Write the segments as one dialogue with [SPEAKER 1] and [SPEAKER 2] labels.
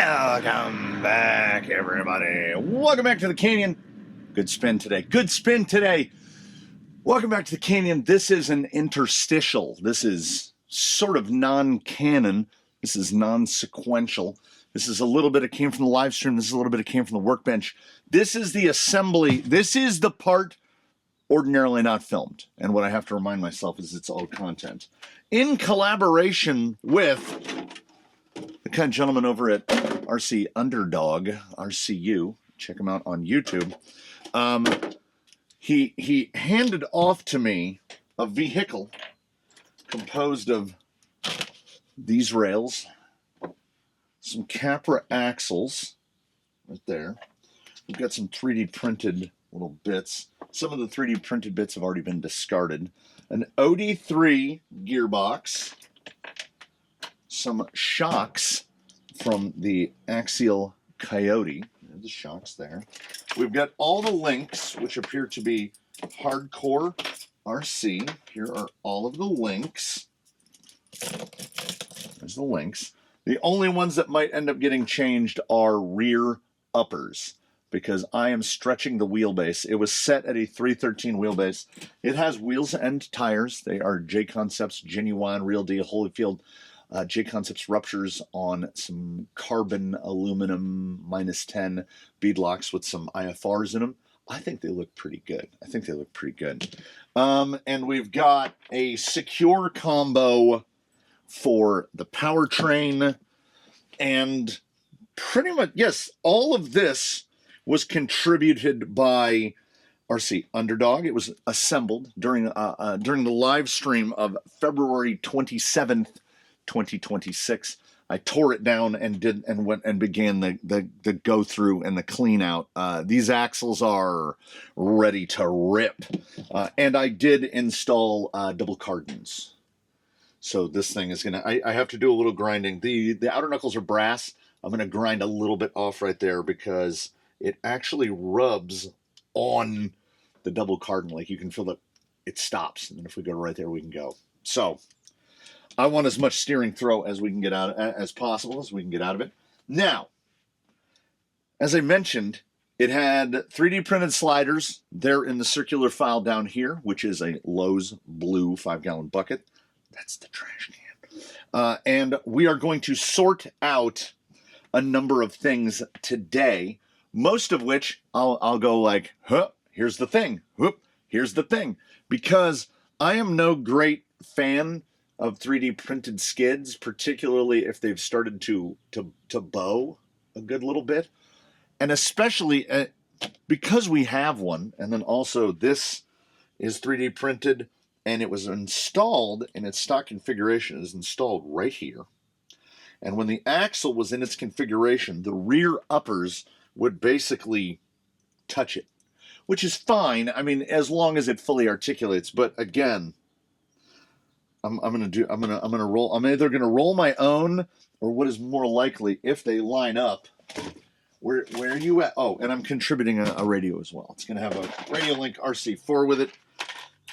[SPEAKER 1] Welcome back, everybody. Welcome back to the Canyon. Good spin today. Good spin today. Welcome back to the Canyon. This is an interstitial. This is sort of non-canon. This is non-sequential. This is a little bit that came from the live stream. This is a little bit that came from the workbench. This is the assembly. This is the part ordinarily not filmed. And what I have to remind myself is it's all content. In collaboration with the kind gentleman over at RC Underdog, RCU, check him out on YouTube. He handed off to me a vehicle composed of these rails, some Capra axles right there. We've got some 3D printed little bits. Some of the 3D printed bits have already been discarded. An OD3 gearbox, some shocks from the Axial Coyote. There's the shocks there. We've got all the links, which appear to be hardcore RC. Here are all of the links. There's the links. The only ones that might end up getting changed are rear uppers, because I am stretching the wheelbase. It was set at a 313 wheelbase. It has wheels and tires. They are J-Concepts, genuine, real deal, Holyfield. J-Concepts ruptures on some carbon aluminum -10 beadlocks with some IFRs in them. I think they look pretty good. And we've got a secure combo for the powertrain. And pretty much, yes, all of this was contributed by RC Underdog. It was assembled during the live stream of February 27th, 2026. I tore it down and went and began the go through and the clean out. These axles are ready to rip, and I did install double cardons. So this thing is gonna. I have to do a little grinding. The outer knuckles are brass. I'm gonna grind a little bit off right there because it actually rubs on the double cardon. Like you can feel that it stops, and then if we go right there, we can go. So I want as much steering throw as we can get out as possible, as we can get out of it. Now, as I mentioned, it had 3D printed sliders. They're in the circular file down here, which is a Lowe's blue 5-gallon bucket. That's the trash can. And we are going to sort out a number of things today, most of which I'll go like, huh, here's the thing. Whoop, here's the thing. Because I am no great fan of 3D printed skids, particularly if they've started to bow a good little bit. And especially because we have one, and then also this is 3D printed, and it was installed in its stock configuration. It is installed right here. And when the axle was in its configuration, the rear uppers would basically touch it, which is fine. I mean, as long as it fully articulates. But again, I'm either gonna roll my own, or what is more likely, if they line up, where are you at? Oh, and I'm contributing a radio as well. It's gonna have a Radio Link RC4 with it.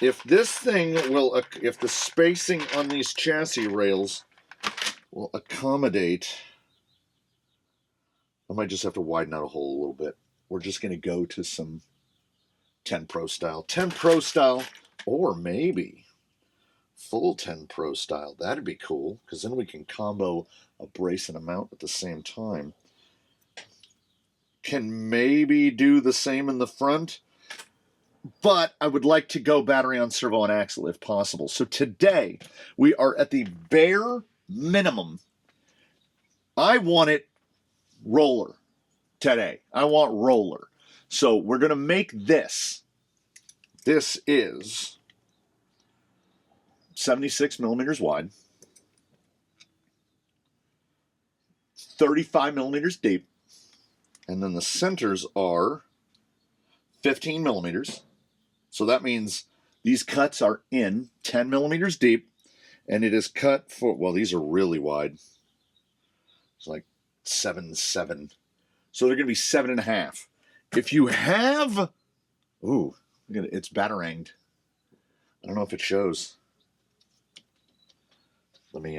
[SPEAKER 1] If this thing will, if the spacing on these chassis rails will accommodate, I might just have to widen out a hole a little bit. We're just gonna go to some 10 Pro style, or maybe full 10 Pro style. That'd be cool, because then we can combo a brace and a mount at the same time. Can maybe do the same in the front, but I would like to go battery on servo and axle if possible. So today we are at the bare minimum. I want it roller today. I want roller. So we're going to make this. This is 76 millimeters wide, 35 millimeters deep, and then the centers are 15 millimeters. So that means these cuts are in 10 millimeters deep, and it is cut for, well, these are really wide. It's like 7.7. So they're going to be 7.5. If you have, ooh, it's bataranged. I don't know if it shows. Let me,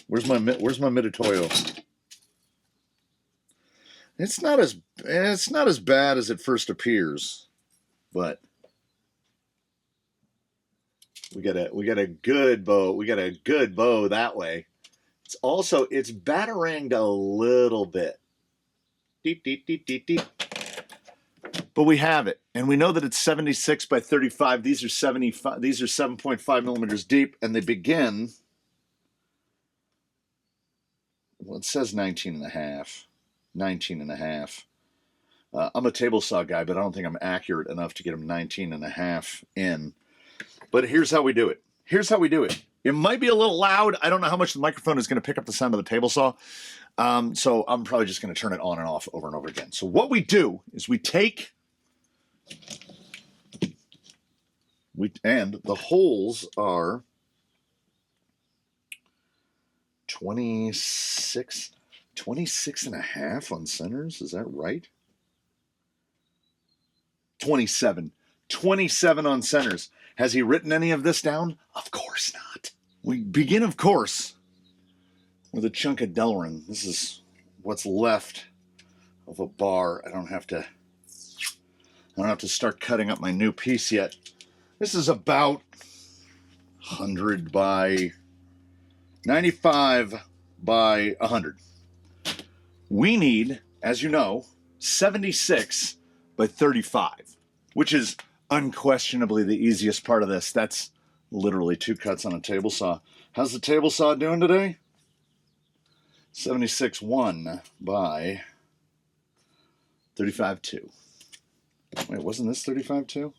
[SPEAKER 1] where's my Mitutoyo? It's not as bad as it first appears, but we got a good bow. We got a good bow that way. It's bataranged a little bit. Deep, deep, deep, deep, deep. But we have it, and we know that it's 76 by 35. These are 75. These are 7.5 millimeters deep, and they begin. Well, it says 19 and a half. 19 and a half. I'm a table saw guy, but I don't think I'm accurate enough to get them 19 and a half in. But here's how we do it. Here's how we do it. It might be a little loud. I don't know how much the microphone is going to pick up the sound of the table saw. So I'm probably just going to turn it on and off over and over again. So what we do is we take... and the holes are 26 and a half on centers. Is that right? 27 on centers. Has he written any of this down? Of course not. We begin, of course, with a chunk of Delrin. This is what's left of a bar. I don't have to start cutting up my new piece yet. This is about 100 by 95 by 100. We need, as you know, 76 by 35, which is unquestionably the easiest part of this. That's literally 2 cuts on a table saw. How's the table saw doing today? 76.1 by 35.2. Wait, wasn't this 35.2?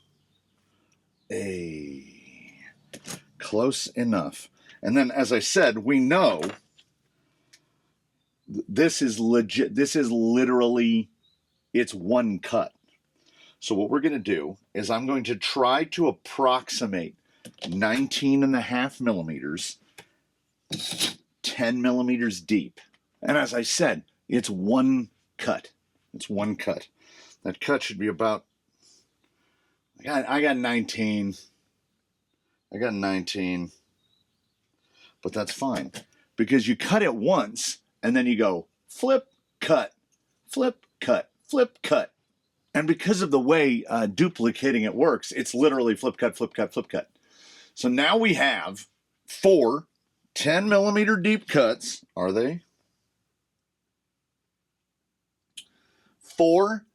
[SPEAKER 1] Close enough. And then, as I said, we know this is legit. This is literally, it's 1 cut. So what we're going to do is I'm going to try to approximate 19 and a half millimeters, 10 millimeters deep. And as I said, it's 1 cut. It's 1 cut. That cut should be about, I got 19. I got 19. But that's fine. Because you cut it once, and then you go flip, cut, flip, cut, flip, cut. And because of the way duplicating it works, it's literally flip, cut, flip, cut, flip, cut. So now we have 4 10 millimeter deep cuts. Are they? 4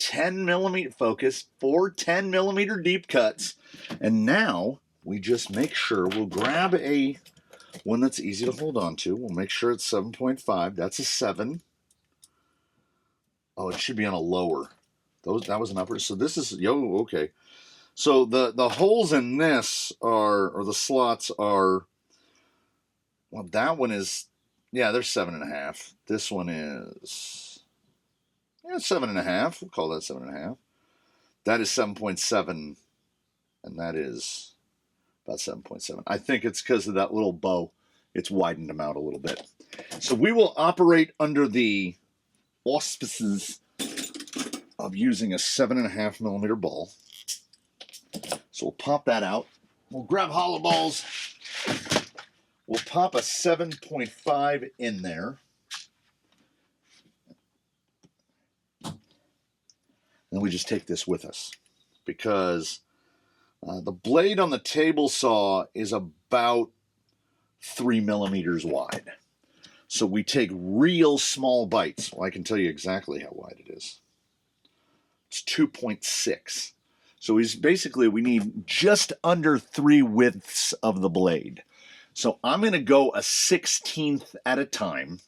[SPEAKER 1] 10 millimeter focus, 4 10 millimeter deep cuts. And now we just make sure we'll grab a one that's easy to hold on to. We'll make sure it's 7.5. That's a 7. Oh, it should be on a lower. That was an upper. So this is, okay. So the holes in this are, or the slots are, well, that one is, yeah, they're 7.5. This one is, 7.5. We'll call that 7.5. That is 7.7, and that is about 7.7. I think it's because of that little bow. It's widened them out a little bit. So we will operate under the auspices of using a 7.5 millimeter ball. So we'll pop that out. We'll grab hollow balls. We'll pop a 7.5 in there. And we just take this with us because the blade on the table saw is about 3 millimeters wide. So we take real small bites. Well, I can tell you exactly how wide it is. It's 2.6. So we need just under 3 widths of the blade. So I'm going to go a 16th at a time,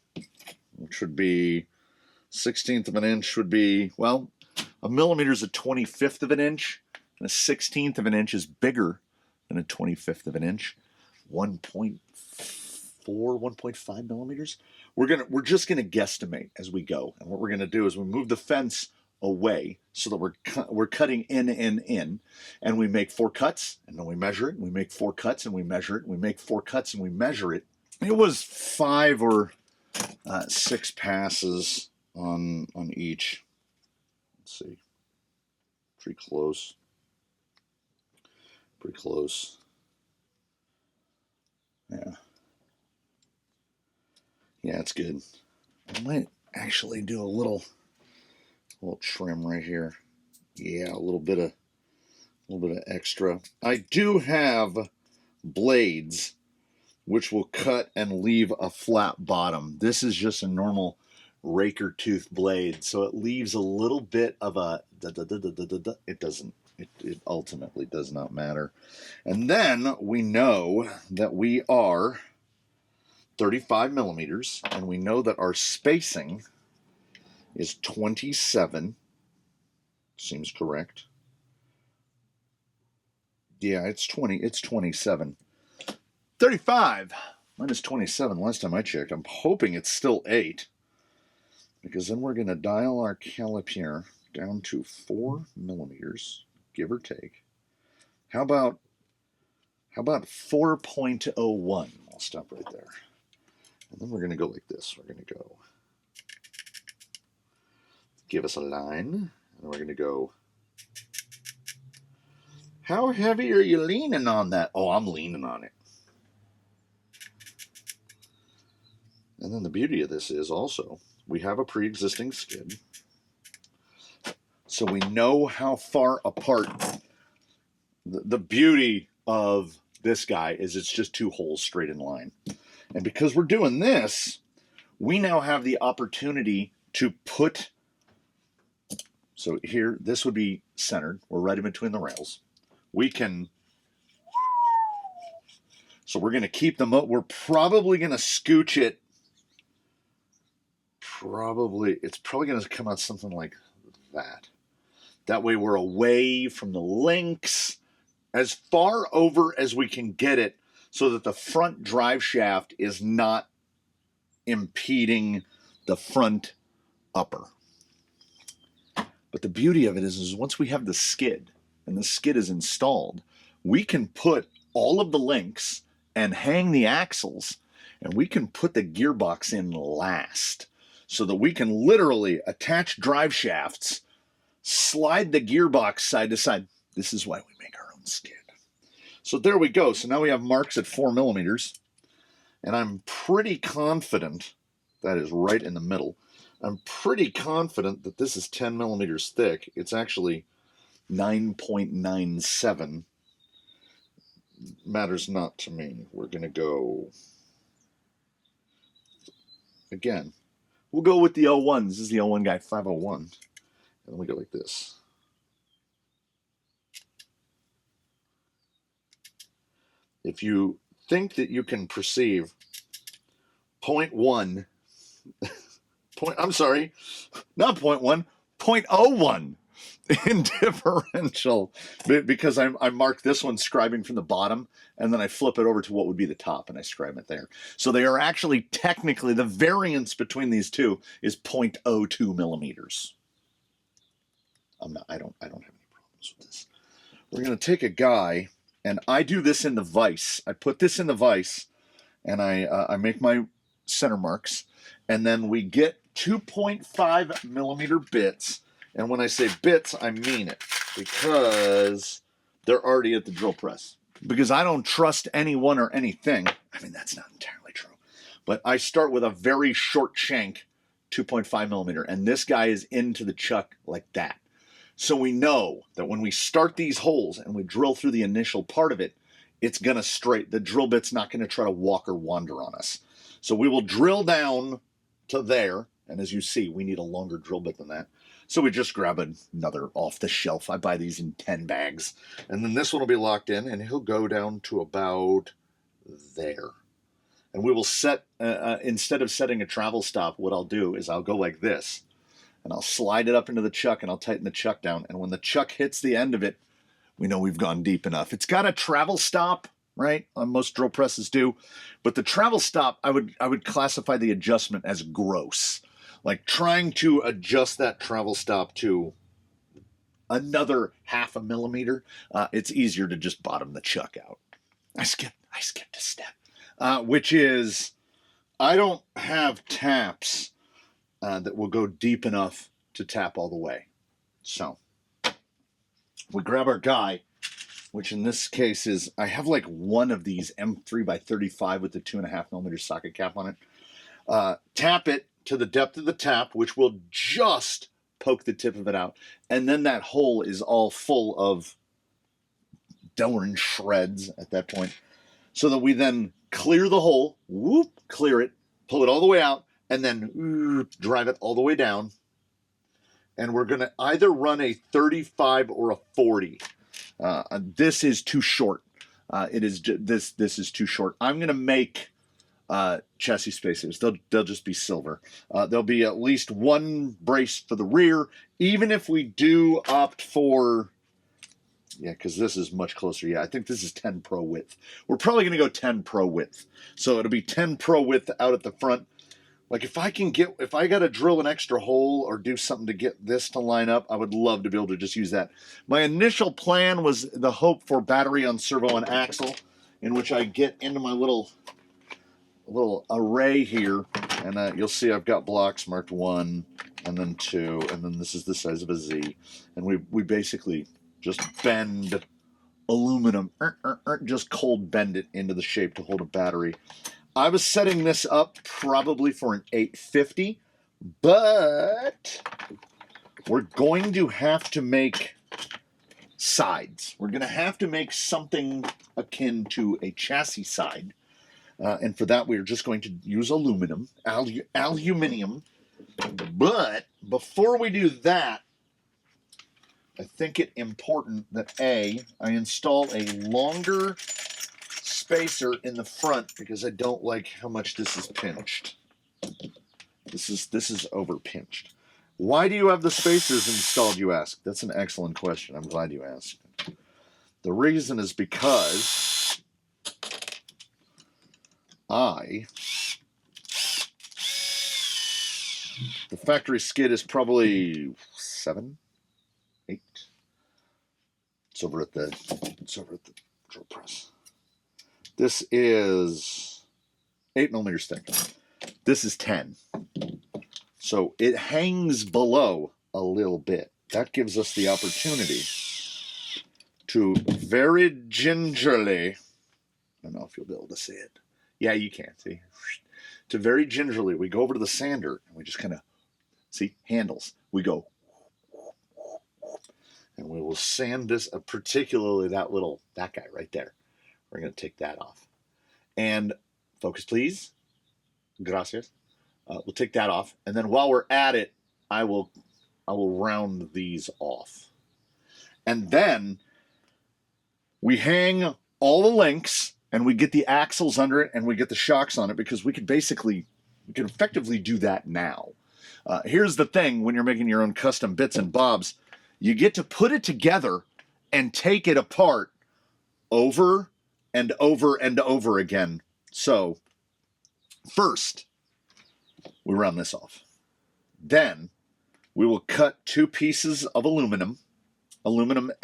[SPEAKER 1] which would be 16th of an inch would be, well, a millimeter is a 25th of an inch, and a 16th of an inch is bigger than a 25th of an inch. 1.4, 1.5 millimeters. We're just gonna guesstimate as we go, and what we're gonna do is we move the fence away so that we're cutting in, and we make 4 cuts, and then we measure it. And we make 4 cuts, and we measure it. And we make 4 cuts, and we measure it. It was 5 or 6 passes on each. Let's see. Pretty close. Pretty close. Yeah. Yeah, it's good. I might actually do a little little trim right here. Yeah, a little bit of extra. I do have blades which will cut and leave a flat bottom. This is just a normal raker tooth blade, so it leaves a little bit of a it doesn't, it ultimately does not matter. And then we know that we are 35 millimeters, and we know that our spacing is 27. Seems correct. Yeah, it's 27. 35 minus 27 last time I checked. I'm hoping it's still 8, because then we're going to dial our caliper down to 4 millimeters, give or take. How about 4.01? I'll stop right there. And then we're going to go like this. We're going to go, give us a line, and we're going to go, how heavy are you leaning on that? Oh, I'm leaning on it. And then the beauty of this is also, we have a pre-existing skid, so we know how far apart. The beauty of this guy is it's just 2 holes straight in line. And because we're doing this, we now have the opportunity to put, so here, this would be centered. We're right in between the rails. We can, so we're going to keep them up. We're probably going to scooch it. It's probably going to come out something like that. That way we're away from the links as far over as we can get it, so that the front drive shaft is not impeding the front upper. But the beauty of it is once we have the skid, and the skid is installed, we can put all of the links and hang the axles, and we can put the gearbox in last, so that we can literally attach drive shafts, slide the gearbox side to side. This is why we make our own skid. So there we go. So now we have marks at 4 millimeters, and I'm pretty confident that is right in the middle. I'm pretty confident that this is 10 millimeters thick. It's actually 9.97. Matters not to me. We're going to go, again, we'll go with the 01. This is the 01 guy, 501. And then we go like this. If you think that you can perceive 0.1, I'm sorry, not 0.1, 0.01 in differential, because I marked this one scribing from the bottom, and then I flip it over to what would be the top, and I scribe it there. So they are actually technically, the variance between these two is 0.02 millimeters. I don't have any problems with this. We're going to take a guy, and I do this in the vise. I put this in the vise, and I make my center marks, and then we get 2.5 millimeter bits. And when I say bits, I mean it, because they're already at the drill press. Because I don't trust anyone or anything. I mean, that's not entirely true. But I start with a very short shank, 2.5 millimeter, and this guy is into the chuck like that. So we know that when we start these holes and we drill through the initial part of it, it's going to straight. The drill bit's not going to try to walk or wander on us. So we will drill down to there. And as you see, we need a longer drill bit than that. So we just grab another off the shelf. I buy these in 10 bags. And then this one will be locked in, and he'll go down to about there. And we will set, instead of setting a travel stop, what I'll do is I'll go like this. And I'll slide it up into the chuck, and I'll tighten the chuck down. And when the chuck hits the end of it, we know we've gone deep enough. It's got a travel stop, right? Most drill presses do. But the travel stop, I would classify the adjustment as gross. Like trying to adjust that travel stop to another 0.5 millimeter, it's easier to just bottom the chuck out. I skipped a step, which is I don't have taps that will go deep enough to tap all the way. So we grab our guy, which in this case is, I have like one of these M3x35 with the 2.5 millimeter socket cap on it. Tap it to the depth of the tap, which will just poke the tip of it out. And then that hole is all full of Delrin shreds at that point. So that we then clear the hole, whoop, clear it, pull it all the way out, and then drive it all the way down. And we're going to either run a 35 or a 40. This is too short. This is too short. I'm going to make chassis spacers. They'll just be silver. There'll be at least one brace for the rear, even if we do opt for, yeah, because this is much closer. Yeah, I think this is 10 Pro width. We're probably going to go 10 Pro width. So it'll be 10 Pro width out at the front. Like if I got to drill an extra hole or do something to get this to line up, I would love to be able to just use that. My initial plan was the hope for battery on servo and axle, in which I get into my little array here, and you'll see I've got blocks marked 1, and then 2, and then this is the size of a Z, and we basically just bend aluminum, just cold bend it into the shape to hold a battery. I was setting this up probably for an 850, but we're going to have to make sides. We're going to have to make something akin to a chassis side. And for that, we're just going to use aluminum. But before we do that, I think it important that I install a longer spacer in the front because I don't like how much this is pinched. This is over pinched. Why do you have the spacers installed, you ask? That's an excellent question. I'm glad you asked. The reason is because the factory skid is probably 7, 8. It's over at the drill press. This is 8 millimeters thick. This is 10. So it hangs below a little bit. That gives us the opportunity to very gingerly, I don't know if you'll be able to see it. Yeah, you can, see? To very gingerly, we go over to the sander and we just kind of, see, handles. We go, and we will sand this, particularly that guy right there. We're going to take that off. And focus, please. Gracias. We'll take that off. And then while we're at it, I will round these off. And then we hang all the links and we get the axles under it and we get the shocks on it because we can effectively do that now. Here's the thing when you're making your own custom bits and bobs, you get to put it together and take it apart over and over and over again. So first, we round this off. Then we will cut 2 pieces of aluminum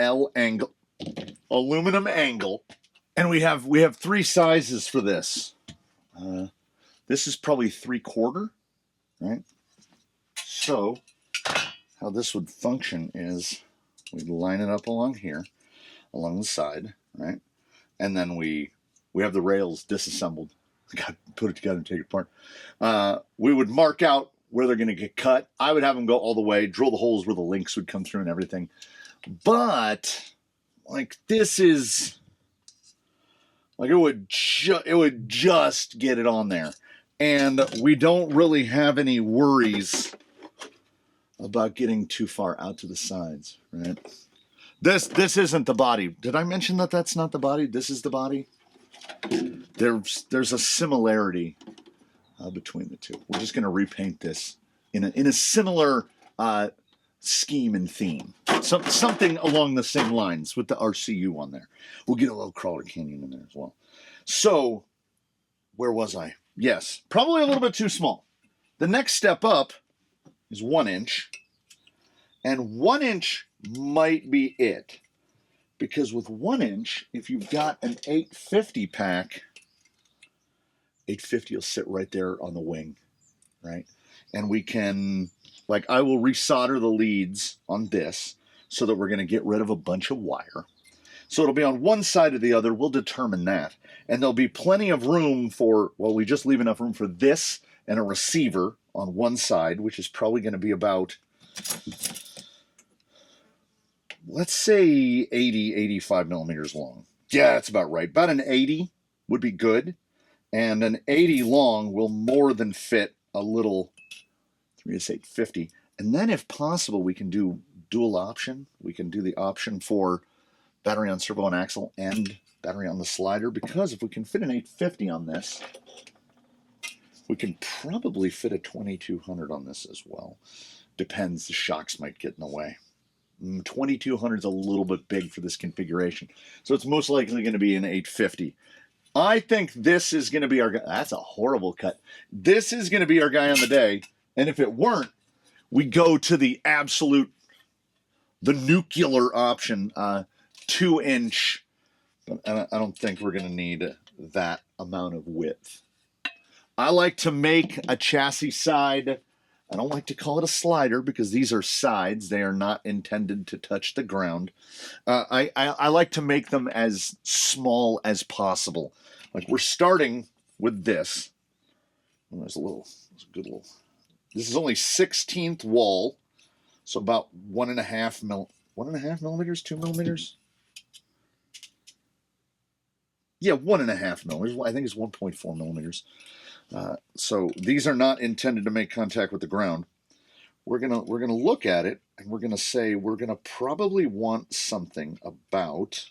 [SPEAKER 1] angle. And we have 3 sizes for this. This is probably 3/4, right? So how this would function is we'd line it up along here, along the side, right? And then we have the rails disassembled. Got to put it together and take it apart. We would mark out where they're going to get cut. I would have them go all the way, drill the holes where the links would come through and everything. But like this is like it would just get it on there, and we don't really have any worries about getting too far out to the sides, right? This isn't the body. Did I mention that that's not the body? This is the body. There's a similarity between the two. We're just going to repaint this in a similar scheme and theme. Something along the same lines with the RCU on there. We'll get a little crawler canyon in there as well. So, where was I? Yes, probably a little bit too small. The next step up is 1 inch. And 1 inch might be it. Because with 1 inch, if you've got an 850 pack, 850 will sit right there on the wing, right? And we can, like, I will resolder the leads on this so that we're going to get rid of a bunch of wire. So it'll be on one side or the other. We'll determine that. And there'll be plenty of room for, well, we just leave enough room for this and a receiver on one side, which is probably going to be about let's say 80, 85 millimeters long. Yeah, that's about right. About an 80 would be good. And an 80 long will more than fit a little 3S850. And then if possible, we can do dual option. We can do the option for battery on servo and axle and battery on the slider, because if we can fit an 850 on this, we can probably fit a 2200 on this as well. Depends, the shocks might get in the way. 2200 is a little bit big for this configuration, so it's most likely going to be an 850. I think this is going to be our guy. That's a horrible cut. This is going to be our guy on the day, and if it weren't, we go to the absolute, the nuclear option, 2-inch, but I don't think we're going to need that amount of width. I like to make a chassis side. I don't like to call it a slider because these are sides. They are not intended to touch the ground. I like to make them as small as possible. Like we're starting with this. Oh, there's a good little. This is only 16th wall, so about 1.5 millimeters, 2 millimeters. Yeah, 1.5 millimeters. I think it's 1.4 millimeters. So these are not intended to make contact with the ground. We're gonna look at it and we're gonna say we're gonna probably want something about,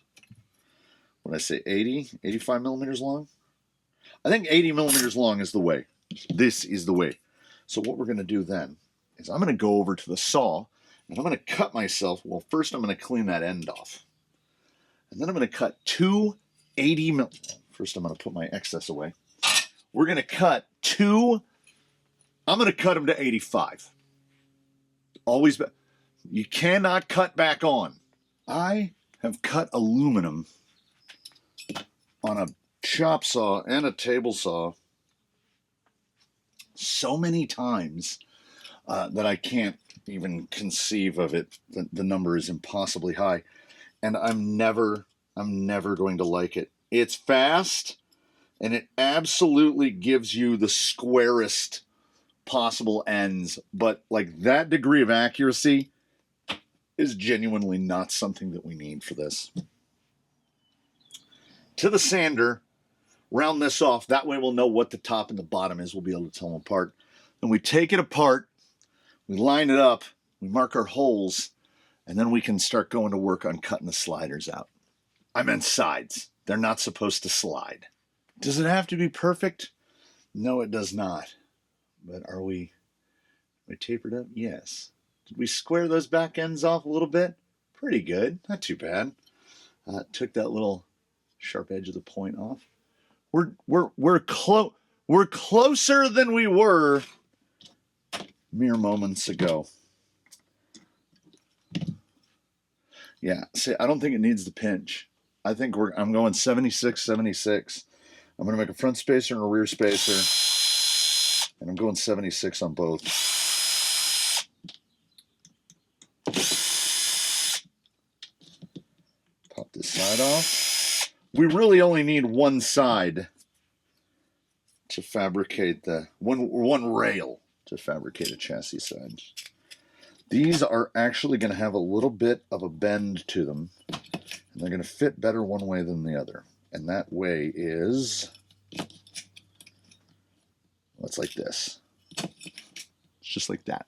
[SPEAKER 1] what did I say, 80, 85 millimeters long? I think 80 millimeters long is the way. This is the way. So what we're gonna do then is I'm gonna go over to the saw and I'm gonna cut myself. Well, first I'm gonna clean that end off. And then I'm gonna cut two 80 mil. First I'm gonna put my excess away. We're going to cut two. I'm going to cut them to 85. Always. You cannot cut back on. I have cut aluminum on a chop saw and a table saw so many times that I can't even conceive of it. The number is impossibly high. And I'm never going to like it. It's fast. And it absolutely gives you the squarest possible ends. But like that degree of accuracy is genuinely not something that we need for this. To the sander, round this off. That way we'll know what the top and the bottom is. We'll be able to tell them apart. Then we take it apart. We line it up. We mark our holes. And then we can start going to work on cutting the sliders out. I meant sides. They're not supposed to slide. Does it have to be perfect? No, it does not. But are we tapered up? Yes. Did we square those back ends off a little bit? Pretty good. Not too bad. Took that little sharp edge of the point off. We're closer than we were mere moments ago. Yeah. See, I don't think it needs the pinch. I think I'm going 76, 76. I'm going to make a front spacer and a rear spacer, and I'm going 76 on both. Pop this side off. We really only need one side to fabricate the one rail to fabricate a chassis side. These are actually going to have a little bit of a bend to them, and they're going to fit better one way than the other. And that way is, it's like this. It's just like that.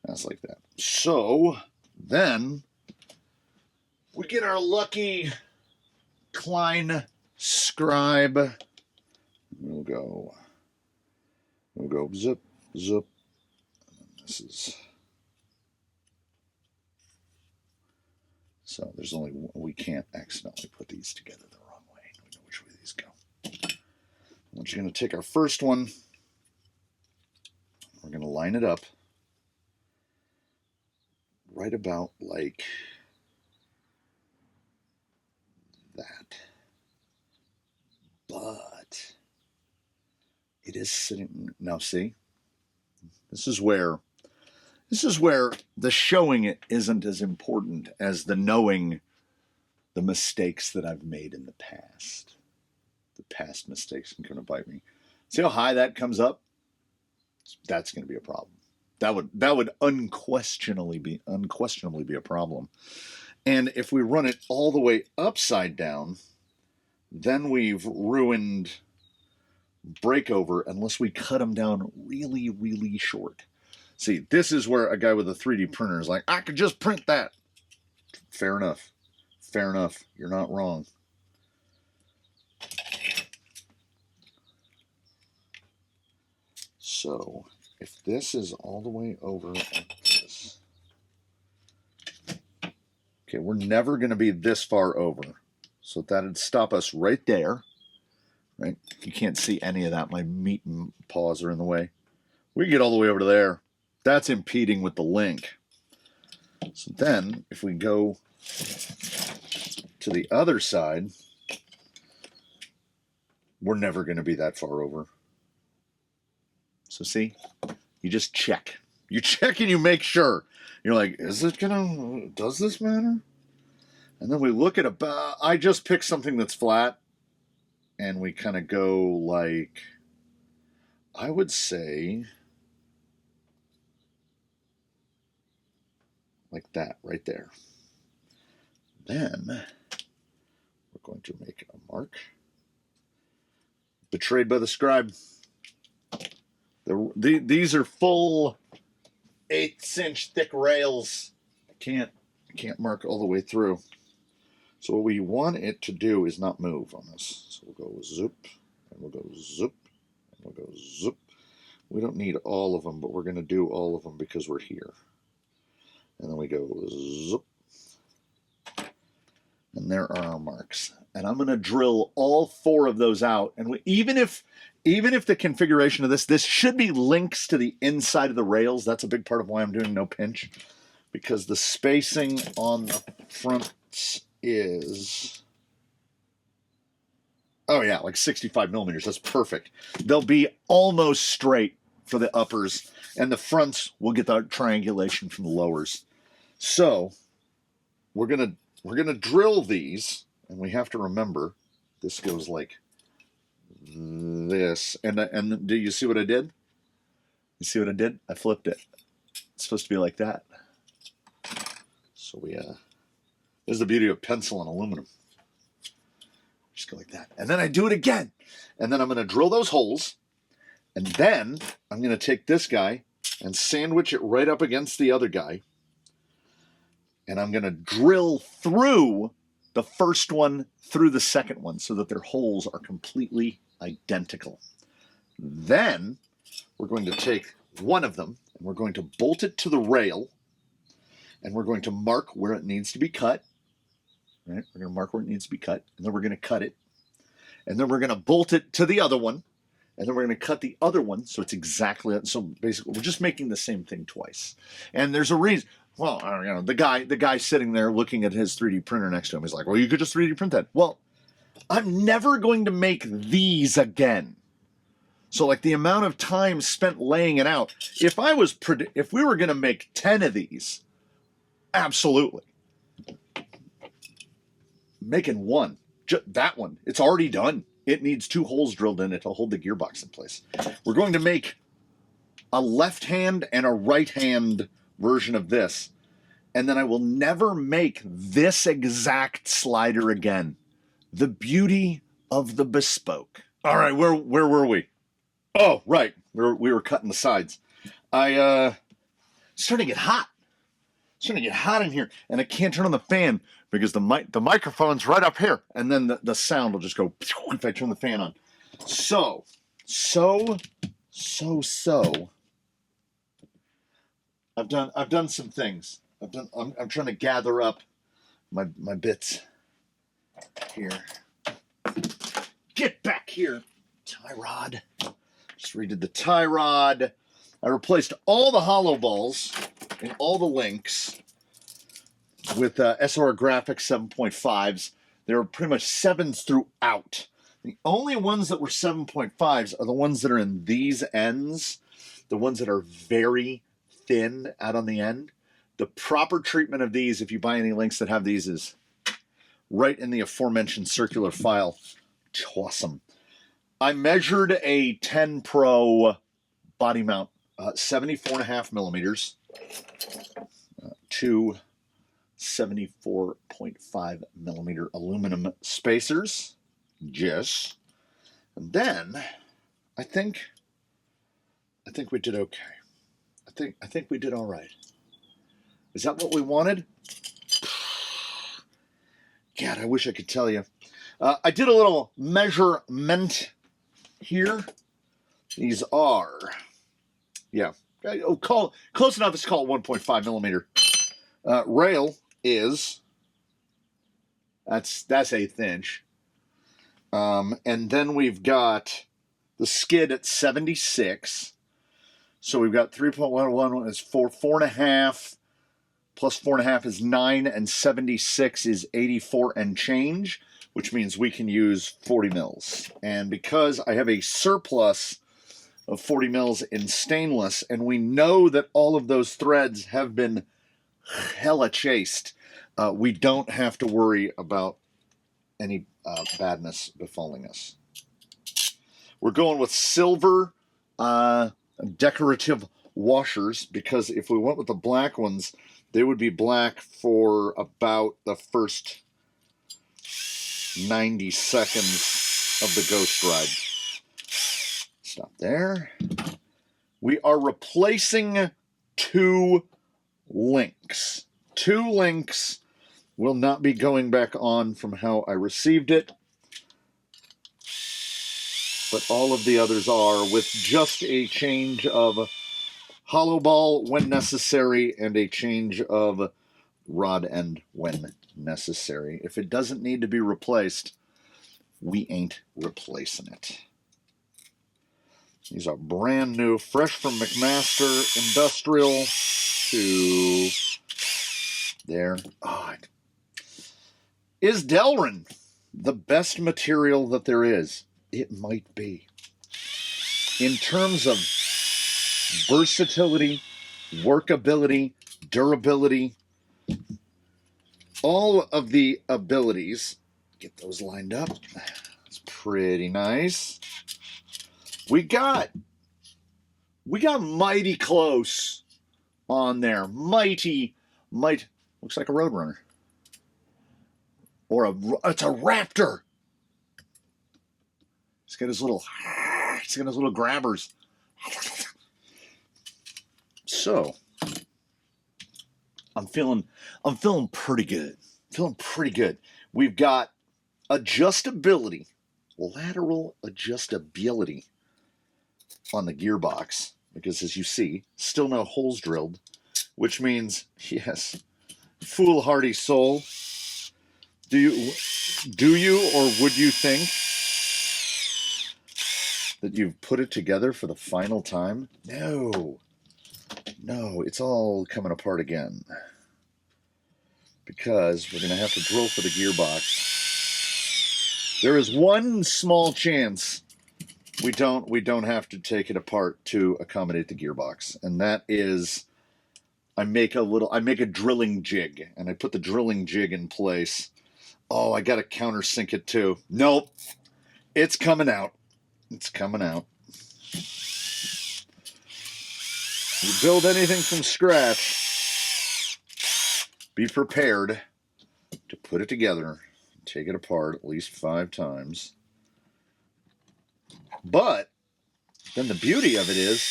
[SPEAKER 1] That's like that. So then we get our lucky Klein scribe. We'll go zip, zip. And this is, so there's only, we can't accidentally put these together the wrong way. We know which way these go. We're just going to take our first one. We're going to line it up right about like that. But it is sitting, now see, this is where the showing it isn't as important as the knowing the mistakes that I've made in the past. The past mistakes can come to bite me. See how high that comes up? That's going to be a problem. That would unquestionably be a problem. And if we run it all the way upside down, then we've ruined breakover unless we cut them down really, really short. See, this is where a guy with a 3D printer is like, I could just print that. Fair enough. Fair enough. You're not wrong. So if this is all the way over like this, okay, we're never going to be this far over. So that'd stop us right there, right? You can't see any of that. My meat and paws are in the way. We can get all the way over to there. That's impeding with the link. So then if we go to the other side, we're never going to be that far over. So see, you just check. You check and you make sure. You're like, is it gonna, does this matter? And then we look at about, I just pick something that's flat and we kind of go like, I would say like that right there. Then we're going to make a mark. Betrayed by the scribe. These are full 1/8 thick rails. I can't mark all the way through. So what we want it to do is not move on this. So we'll go zoop, and we'll go zoop, and we'll go zoop. We don't need all of them, but we're going to do all of them because we're here. And then we go zoop. And there are our marks. And I'm going to drill all 4 of those out. And even if the configuration of this should be links to the inside of the rails. That's a big part of why I'm doing no pinch. Because the spacing on the fronts is, oh yeah, like 65 millimeters. That's perfect. They'll be almost straight for the uppers. And the fronts will get the triangulation from the lowers. So we're gonna drill these. And we have to remember, this goes like this. And do you see what I did? You see what I did? I flipped it. It's supposed to be like that. So we, this is the beauty of pencil and aluminum. Just go like that. And then I do it again. And then I'm going to drill those holes. And then I'm going to take this guy and sandwich it right up against the other guy. And I'm going to drill through the first one through the second one so that their holes are completely identical. Then we're going to take one of them and we're going to bolt it to the rail and we're going to mark where it needs to be cut. Right? We're going to mark where it needs to be cut and then we're going to cut it. And then we're going to bolt it to the other one and then we're going to cut the other one so it's exactly, so basically we're just making the same thing twice. And there's a reason. Well, you know, the guy sitting there looking at his 3D printer next to him is like, well, you could just 3D print that. Well, I'm never going to make these again. So like the amount of time spent laying it out, if we were going to make 10 of these, absolutely. Making one, that one, it's already done. It needs 2 holes drilled in it to hold the gearbox in place. We're going to make a left hand and a right hand version of this, and then I will never make this exact slider again. The beauty of the bespoke. All right, where were we? Oh, right, we were cutting the sides. It's starting to get hot. It's starting to get hot in here, and I can't turn on the fan because the microphone's right up here, and then the sound will just go if I turn the fan on. So. I've done some things. I'm trying to gather up my bits here. Get back here. Tie rod. Just redid the tie rod. I replaced all the hollow balls and all the links with SR Graphics 7.5s. They were pretty much 7s throughout. The only ones that were 7.5s are the ones that are in these ends, the ones that are very thin out on the end. The proper treatment of these, if you buy any links that have these, is right in the aforementioned circular file. Awesome. I measured a 10 Pro body mount 74.5 millimeters, two 74.5 millimeter aluminum spacers. Yes. And then I think we did okay. I think we did all right. Is that what we wanted? God, I wish I could tell you. I did a little measurement here. These are, yeah, close enough. It's called 1.5 millimeter. Rail is, that's 1/8 inch. And then we've got the skid at 76. So we've got 3.11 is 4.5 plus 4.5 is 9, and 76 is 84 and change, which means we can use 40 mils. And because I have a surplus of 40 mils in stainless, and we know that all of those threads have been hella chased, we don't have to worry about any badness befalling us. We're going with silver decorative washers, because if we went with the black ones, they would be black for about the first 90 seconds of the ghost ride. Stop there. We are replacing 2 links. 2 links will not be going back on from how I received it, but all of the others are, with just a change of hollow ball when necessary and a change of rod end when necessary. If it doesn't need to be replaced, we ain't replacing it. These are brand new, fresh from McMaster Industrial to there. Oh, is Delrin the best material that there is? It might be. In terms of versatility, workability, durability, all of the abilities. Get those lined up. It's pretty nice. We got mighty close on there. Mighty. Looks like a Roadrunner. Or it's a Raptor. He's got his little grabbers. So I'm feeling pretty good. We've got adjustability, lateral adjustability on the gearbox, because as you see, still no holes drilled, which means, yes, foolhardy soul, do you or would you think that you've put it together for the final time? No, it's all coming apart again, because we're going to have to drill for the gearbox. There is one small chance we don't have to take it apart to accommodate the gearbox, and that is I make a drilling jig, and I put the drilling jig in place. Oh, I got to countersink it too. Nope, it's coming out. It's coming out. You build anything from scratch, be prepared to put it together, take it apart at least 5 times. But then the beauty of it is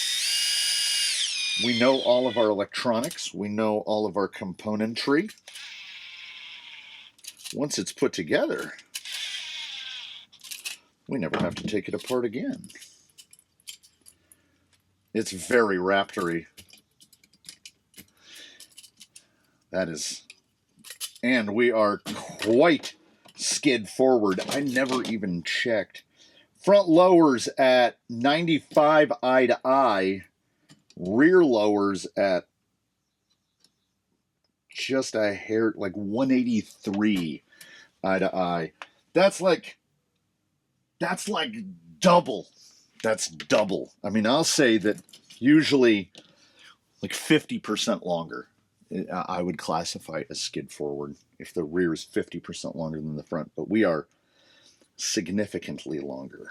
[SPEAKER 1] we know all of our electronics, we know all of our componentry. Once it's put together, we never have to take it apart again. It's very Raptor-y. That is, and we are quite skid forward. I never even checked. Front lowers at 95 eye to eye. Rear lowers at just a hair, like 183 eye to eye. That's like double. That's double. I mean, I'll say that usually like 50% longer. I would classify as skid forward if the rear is 50% longer than the front, but we are significantly longer.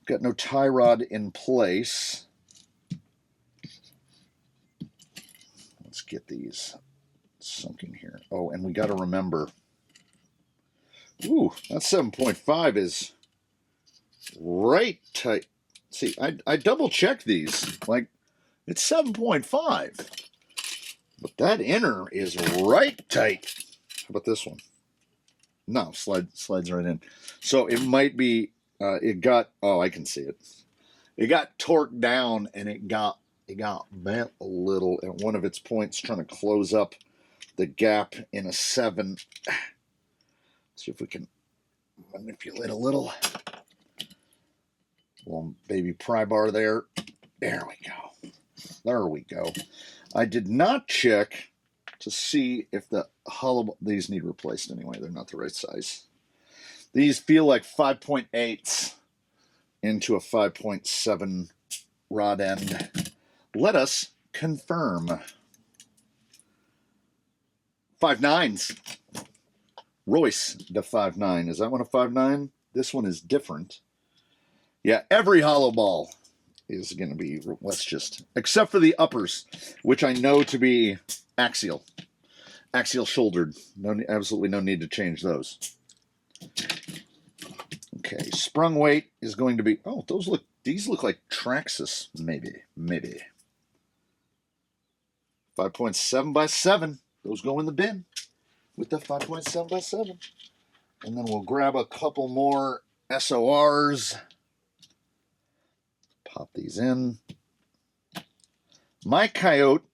[SPEAKER 1] got no tie rod in place. Let's get these sunk in here. Oh, and we got to remember, ooh, that 7.5 is right tight. See, I double checked these. Like, it's 7.5. But that inner is right tight. How about this one? No, slides right in. So it might be, it got, oh, I can see it. It got torqued down and it got bent a little at one of its points, trying to close up the gap in a 7. Let's see if we can manipulate a little. Little baby pry bar there. There we go. There we go. I did not check to see if the hollow, these need replaced anyway. They're not the right size. These feel like 5.8s into a 5.7 rod end. Let us confirm. 5.9s. Royce, the 5.9. Is that one a 5.9? This one is different. Yeah, every hollow ball is going to be, let's just, except for the uppers, which I know to be axial shouldered. No, absolutely no need to change those. Okay, sprung weight is going to be, oh, these look like Traxxas, maybe. 5.7 by 7. Those go in the bin with the 5.7 by 7. And then we'll grab a couple more SORs. Pop these in. My Coyote,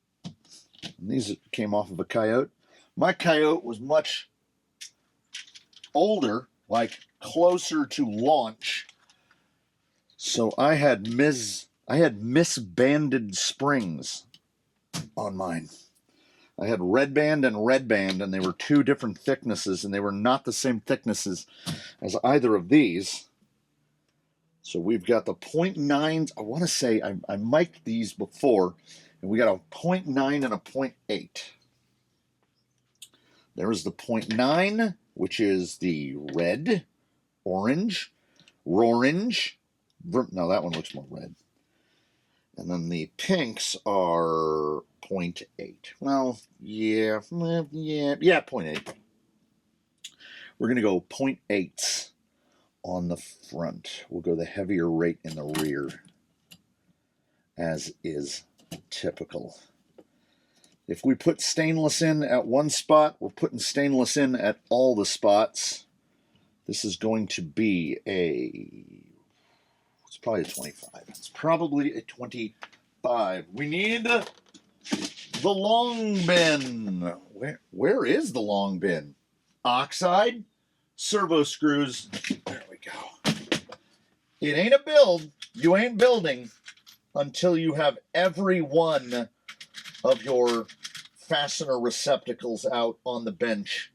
[SPEAKER 1] these came off of a Coyote. My Coyote was much older, like closer to launch. So I had misbanded springs on mine. I had red band, and they were two different thicknesses, and they were not the same thicknesses as either of these. So we've got the 0.9s. I want to say I mic'd these before, and we got a 0.9 and a 0.8. There's the 0.9, which is the red, orange, rorange. No, that one looks more red. And then the pinks are 0.8. Well, yeah, 0.8. We're going to go 0.8s on the front. We'll go the heavier rate in the rear, as is typical. If we put stainless in at one spot, we're putting stainless in at all the spots. This is going to be it's probably a 25. It's probably a 25. We need the long bin. Where is the long bin? Oxide, servo screws. There we go. It ain't a build. You ain't building until you have every one of your fastener receptacles out on the bench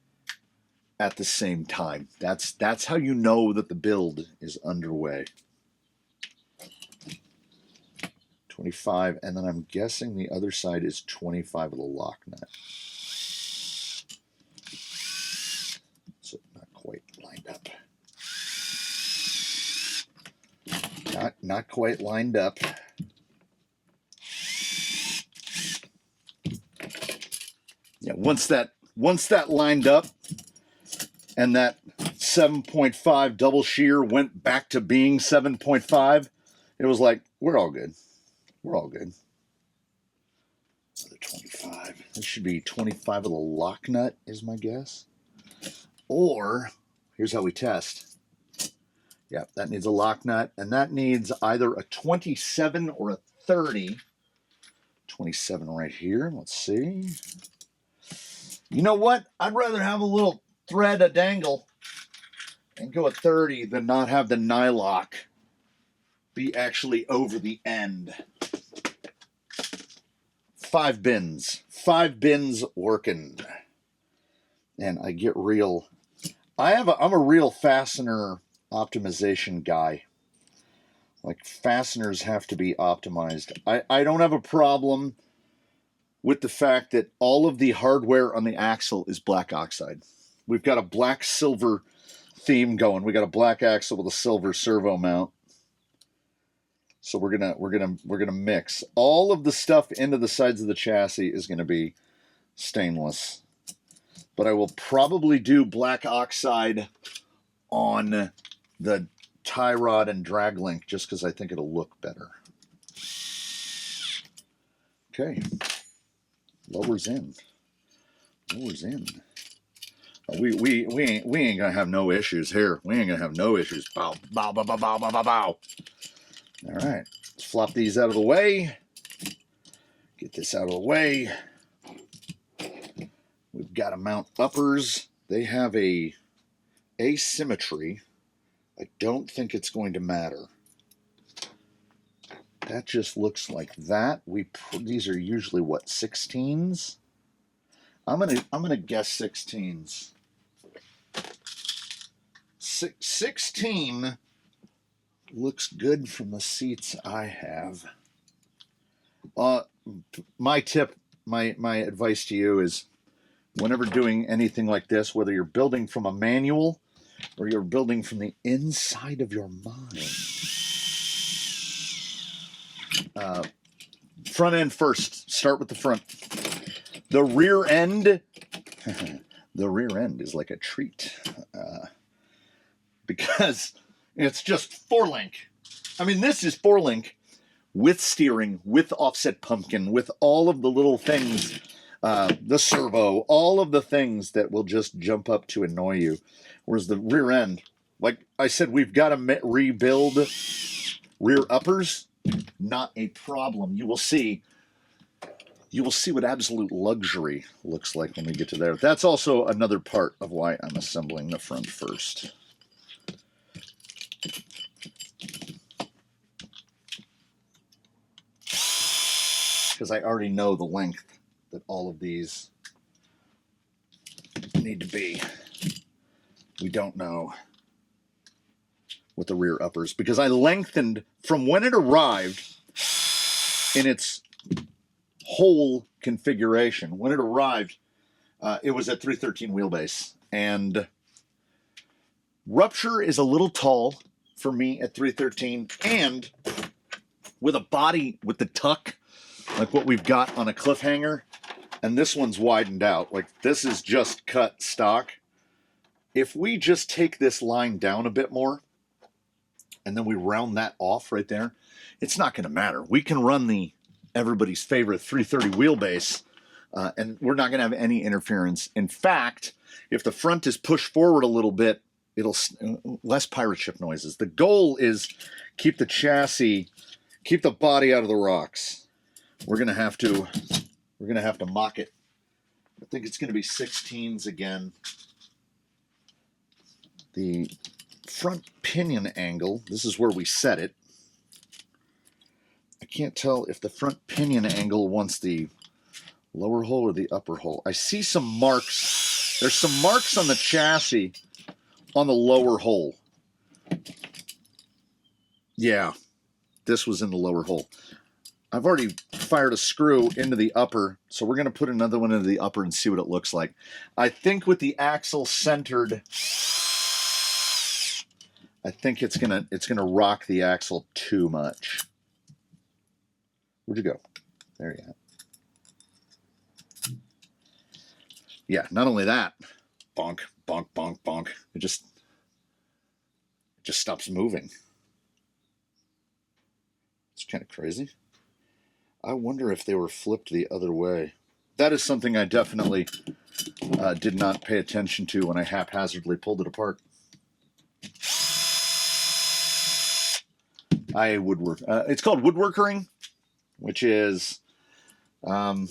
[SPEAKER 1] at the same time. That's how you know that the build is underway. 25, and then I'm guessing the other side is 25 of the lock nut. So not quite lined up. Not quite lined up. Yeah, once that lined up and that 7.5 double shear went back to being 7.5, it was like, we're all good. We're all good. Another 25. This should be 25 of the lock nut, is my guess. Or, here's how we test. Yeah, that needs a lock nut, and that needs either a 27 or a 30. 27 right here. Let's see. You know what? I'd rather have a little thread a dangle and go a 30 than not have the nylock be actually over the end. 5 bins. 5 bins working. And I get real. I'm a real fastener optimization guy. Like, fasteners have to be optimized. I don't have a problem with the fact that all of the hardware on the axle is black oxide. We've got a black silver theme going. We got a black axle with a silver servo mount. So we're gonna mix all of the stuff into the sides of the chassis is gonna be stainless, but I will probably do black oxide on the tie rod and drag link just because I think it'll look better. Okay, lowers in. We ain't gonna have no issues here. We ain't gonna have no issues. Bow, bow, bow, bow, bow, bow, bow, bow. All right, let's flop these out of the way. Get this out of the way. We've got to mount uppers. They have a asymmetry. I don't think it's going to matter. That just looks like that. These are usually what, 16s? I'm gonna guess 16s. 16 looks good from the seats I have. My tip, my advice to you is, whenever doing anything like this, whether you're building from a manual or you're building from the inside of your mind, front end first. Start with the front. The rear end, the rear end is like a treat because it's just 4-link. I mean, this is 4-link with steering, with offset pumpkin, with all of the little things, the servo, all of the things that will just jump up to annoy you. Whereas the rear end, like I said, we've got to rebuild rear uppers. Not a problem. You will see what absolute luxury looks like when we get to there. That's also another part of why I'm assembling the front first. Because I already know the length that all of these need to be. We don't know with the rear uppers, because I lengthened from when it arrived in its whole configuration. When it arrived, it was at 313 wheelbase, and rupture is a little tall for me at 313, and with a body with the tuck like what we've got on a cliffhanger, and this one's widened out, like this is just cut stock. If we just take this line down a bit more and then we round that off right there, it's not going to matter. We can run the everybody's favorite 330 wheelbase, and we're not going to have any interference. In fact, if the front is pushed forward a little bit, it'll less pirate ship noises. The goal is keep the chassis, keep the body out of the rocks. We're gonna have to mock it. I think it's gonna be 16s again. The front pinion angle, this is where we set it. I can't tell if the front pinion angle wants the lower hole or the upper hole. I see some marks. There's some marks on the chassis on the lower hole. Yeah, this was in the lower hole. I've already fired a screw into the upper, so we're going to put another one into the upper and see what it looks like. I think with the axle centered, I think it's gonna rock the axle too much. Where'd you go? There you are. Yeah, not only that, bonk, bonk, bonk, bonk. It just stops moving. It's kind of crazy. I wonder if they were flipped the other way. That is something I definitely did not pay attention to when I haphazardly pulled it apart. It's called woodworkering, which is I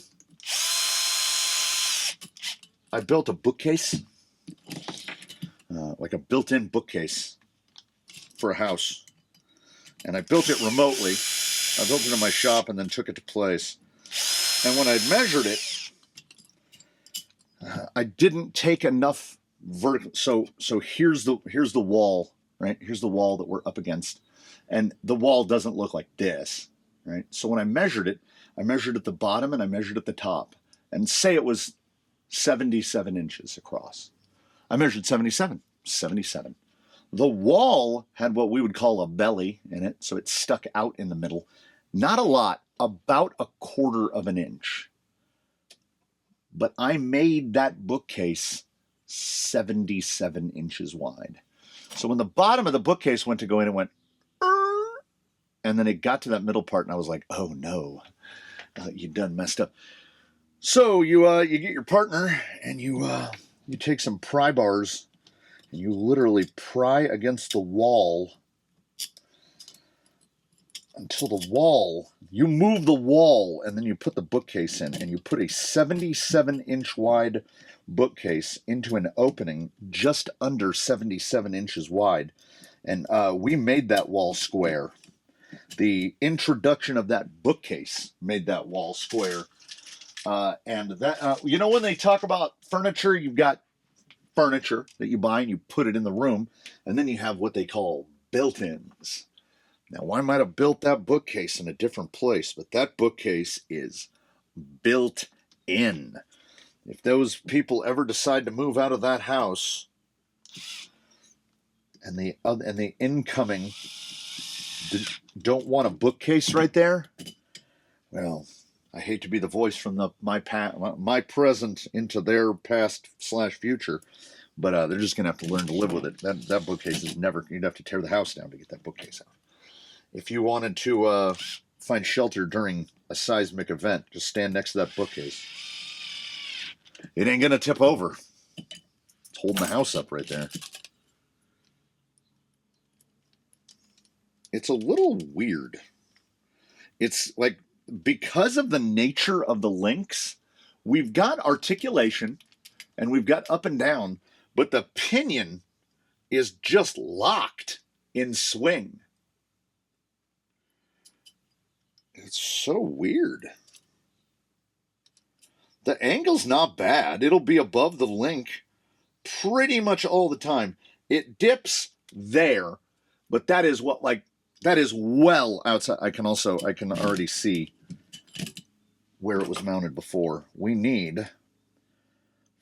[SPEAKER 1] built a bookcase, like a built-in bookcase for a house, and I built it remotely. I built it in my shop and then took it to place. And when I measured it, I didn't take enough vertical. So here's the wall, right? Here's the wall that we're up against, and the wall doesn't look like this, right? So when I measured it at the bottom and I measured at the top, and say it was 77 inches across. I measured 77. The wall had what we would call a belly in it, so it stuck out in the middle. Not a lot, about 1/4 of an inch. But I made that bookcase 77 inches wide. So when the bottom of the bookcase went to go in, it went, and then it got to that middle part, and I was like, oh no, you done messed up. So you get your partner, and you take some pry bars, and you literally pry against the wall until the wall, you move the wall, and then you put the bookcase in, and you put a 77-inch wide bookcase into an opening just under 77 inches wide. And we made that wall square. The introduction of that bookcase made that wall square. And that, you know, when they talk about furniture, you've got furniture that you buy and you put it in the room, and then you have what they call built-ins. Now, I might have built that bookcase in a different place, but that bookcase is built in. If those people ever decide to move out of that house, and the incoming don't want a bookcase right there, well, I hate to be the voice from my present into their past/future, but they're just gonna have to learn to live with it. That bookcase is never. You'd have to tear the house down to get that bookcase out. If you wanted to find shelter during a seismic event, just stand next to that bookcase. It ain't gonna tip over. It's holding the house up right there. It's a little weird. It's like, because of the nature of the links, we've got articulation and we've got up and down, but the pinion is just locked in swing. It's so weird. The angle's not bad. It'll be above the link pretty much all the time. It dips there, but that is well outside. I can already see where it was mounted before. We need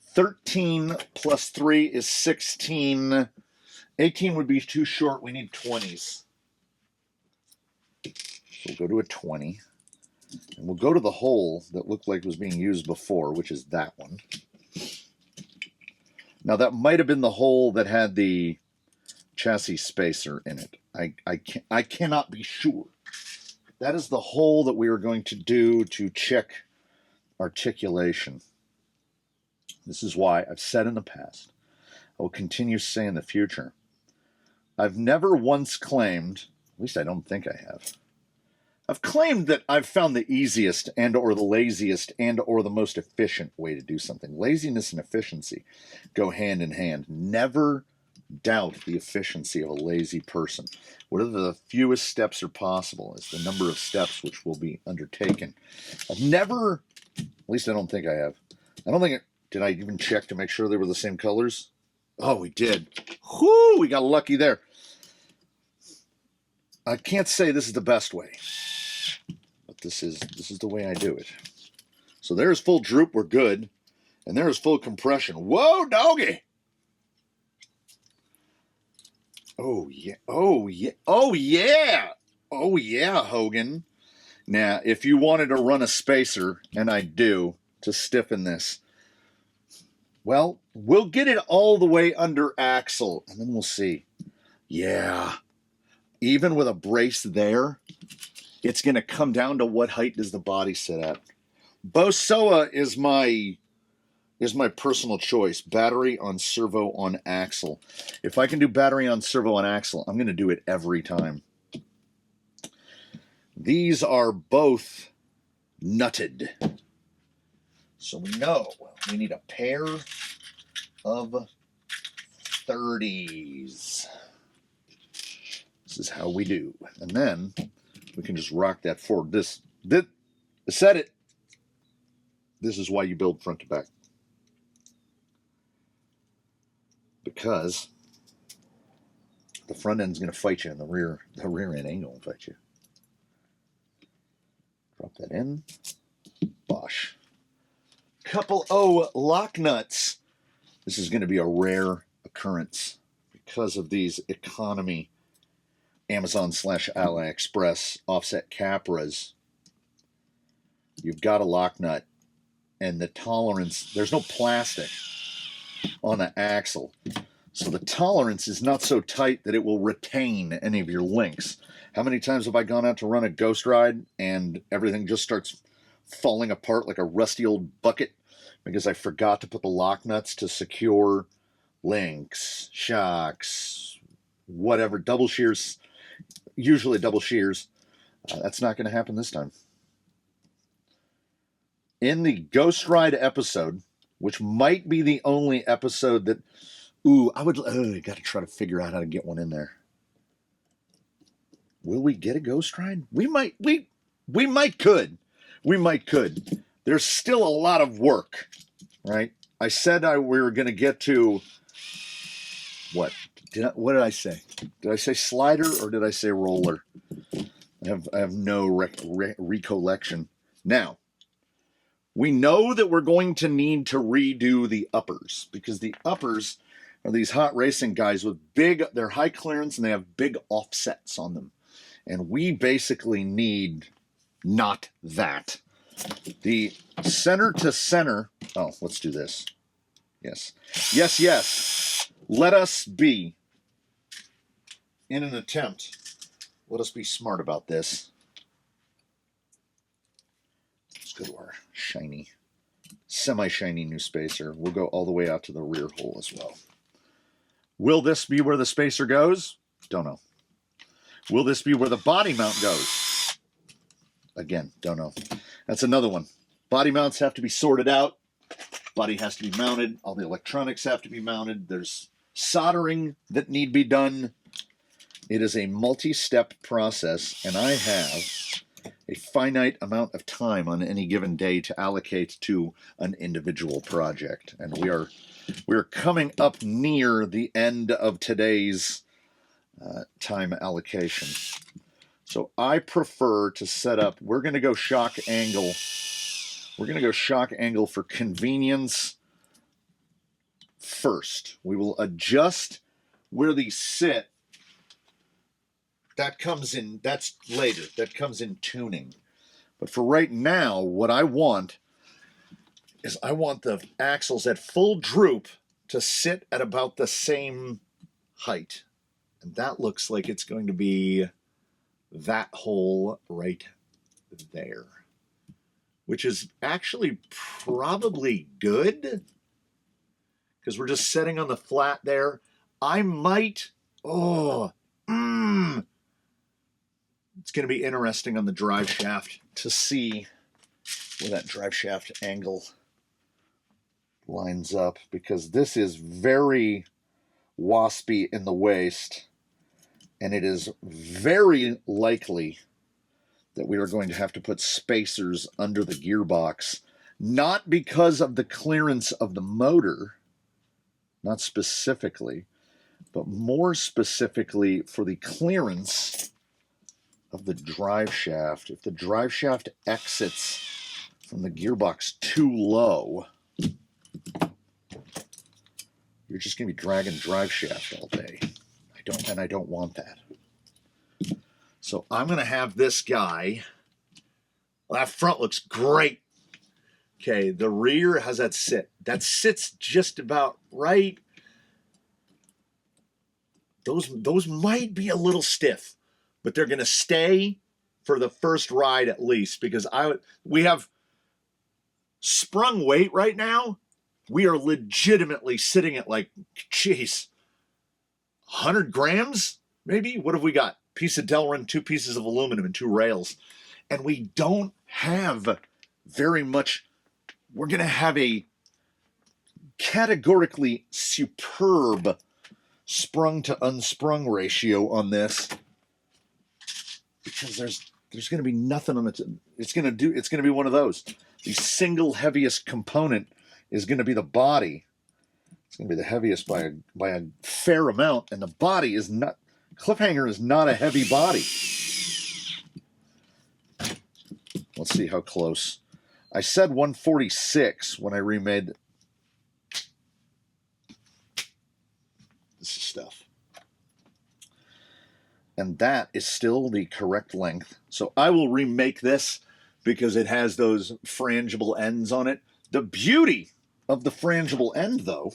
[SPEAKER 1] 13 plus 3 is 16. 18 would be too short. We need 20s. So we'll go to a 20. And we'll go to the hole that looked like it was being used before, which is that one. Now, that might have been the hole that had the chassis spacer in it. I cannot be sure. That is the hole that we are going to do to check articulation. This is why I've said in the past, I will continue to say in the future, I've never once claimed, at least I don't think I have, I've claimed that I've found the easiest and or the laziest and or the most efficient way to do something. Laziness and efficiency go hand in hand. Never doubt the efficiency of a lazy person. Whatever the fewest steps are possible is the number of steps which will be undertaken. I've never, at least I don't think I have. I don't think did I even check to make sure they were the same colors? Oh, we did. Whoo, we got lucky there. I can't say this is the best way, but this is the way I do it. So there's full droop, we're good. And there's full compression. Whoa, doggy! Oh, yeah. Oh, yeah. Oh, yeah. Oh, yeah, Hogan. Now, if you wanted to run a spacer, and I do, to stiffen this, well, we'll get it all the way under axle, and then we'll see. Yeah. Even with a brace there, it's going to come down to what height does the body sit at. Bosoa is my personal choice. Battery on servo on axle. If I can do battery on servo on axle, I'm going to do it every time. These are both nutted. So we know we need a pair of 30s. This is how we do. And then we can just rock that forward. This said it. This is why you build front to back. Because the front end's going to fight you, and the rear end ain't going to fight you. Drop that in. Bosh. Couple O lock nuts. This is going to be a rare occurrence because of these economy Amazon/AliExpress offset Capras, you've got a lock nut, and the tolerance, there's no plastic on the axle. So the tolerance is not so tight that it will retain any of your links. How many times have I gone out to run a ghost ride and everything just starts falling apart like a rusty old bucket because I forgot to put the lock nuts to secure links, shocks, whatever, double shears, usually double shears. That's not going to happen this time. In the ghost ride episode, which might be the only episode that, I got to try to figure out how to get one in there. Will we get a ghost ride? We might could. There's still a lot of work, right? I said we were going to get to, what did I say? Did I say slider or did I say roller? I have no recollection. Now, we know that we're going to need to redo the uppers because the uppers are these hot racing guys with they're high clearance and they have big offsets on them. And we basically need not that. The center to center, let's do this. Yes. Let us be, in an attempt, let us be smart about this. Let's go to our shiny, semi-shiny new spacer. We'll go all the way out to the rear hole as well. Will this be where the spacer goes? Don't know. Will this be where the body mount goes? Again, don't know. That's another one. Body mounts have to be sorted out. Body has to be mounted. All the electronics have to be mounted. There's soldering that need be done. It is a multi-step process, and I have a finite amount of time on any given day to allocate to an individual project. And we're coming up near the end of today's time allocation. So I prefer to set up, we're going to go shock angle. We're going to go shock angle for convenience first. We will adjust where these sit. That comes in, that's later. That comes in tuning. But for right now, what I want is I want the axles at full droop to sit at about the same height. And that looks like it's going to be that hole right there, which is actually probably good because we're just setting on the flat there. I might, it's going to be interesting on the drive shaft to see where that drive shaft angle lines up, because this is very waspy in the waist, and it is very likely that we are going to have to put spacers under the gearbox, not because of the clearance of the motor, not specifically, but more specifically for the clearance of the drive shaft. If the drive shaft exits from the gearbox too low, you're just going to be dragging drive shaft all day. I don't want that. So I'm going to have this guy. Well, that front looks great. Okay, the rear, how's that sit? That sits just about right. Those might be a little stiff, but they're going to stay for the first ride at least, because we have sprung weight right now. We are legitimately sitting at like, 100 grams, maybe? What have we got? Piece of Delrin, 2 pieces of aluminum, and 2 rails. And we don't have very much. We're going to have a categorically superb sprung to unsprung ratio on this, because there's going to be nothing on it. It's going to be one of those. The single heaviest component is going to be the body. It's going to be the heaviest by a fair amount, and the body is not. Cliffhanger is not a heavy body. Let's see how close. I said 146 when I remade. This is stuff. And that is still the correct length. So I will remake this because it has those frangible ends on it. The beauty of the frangible end, though,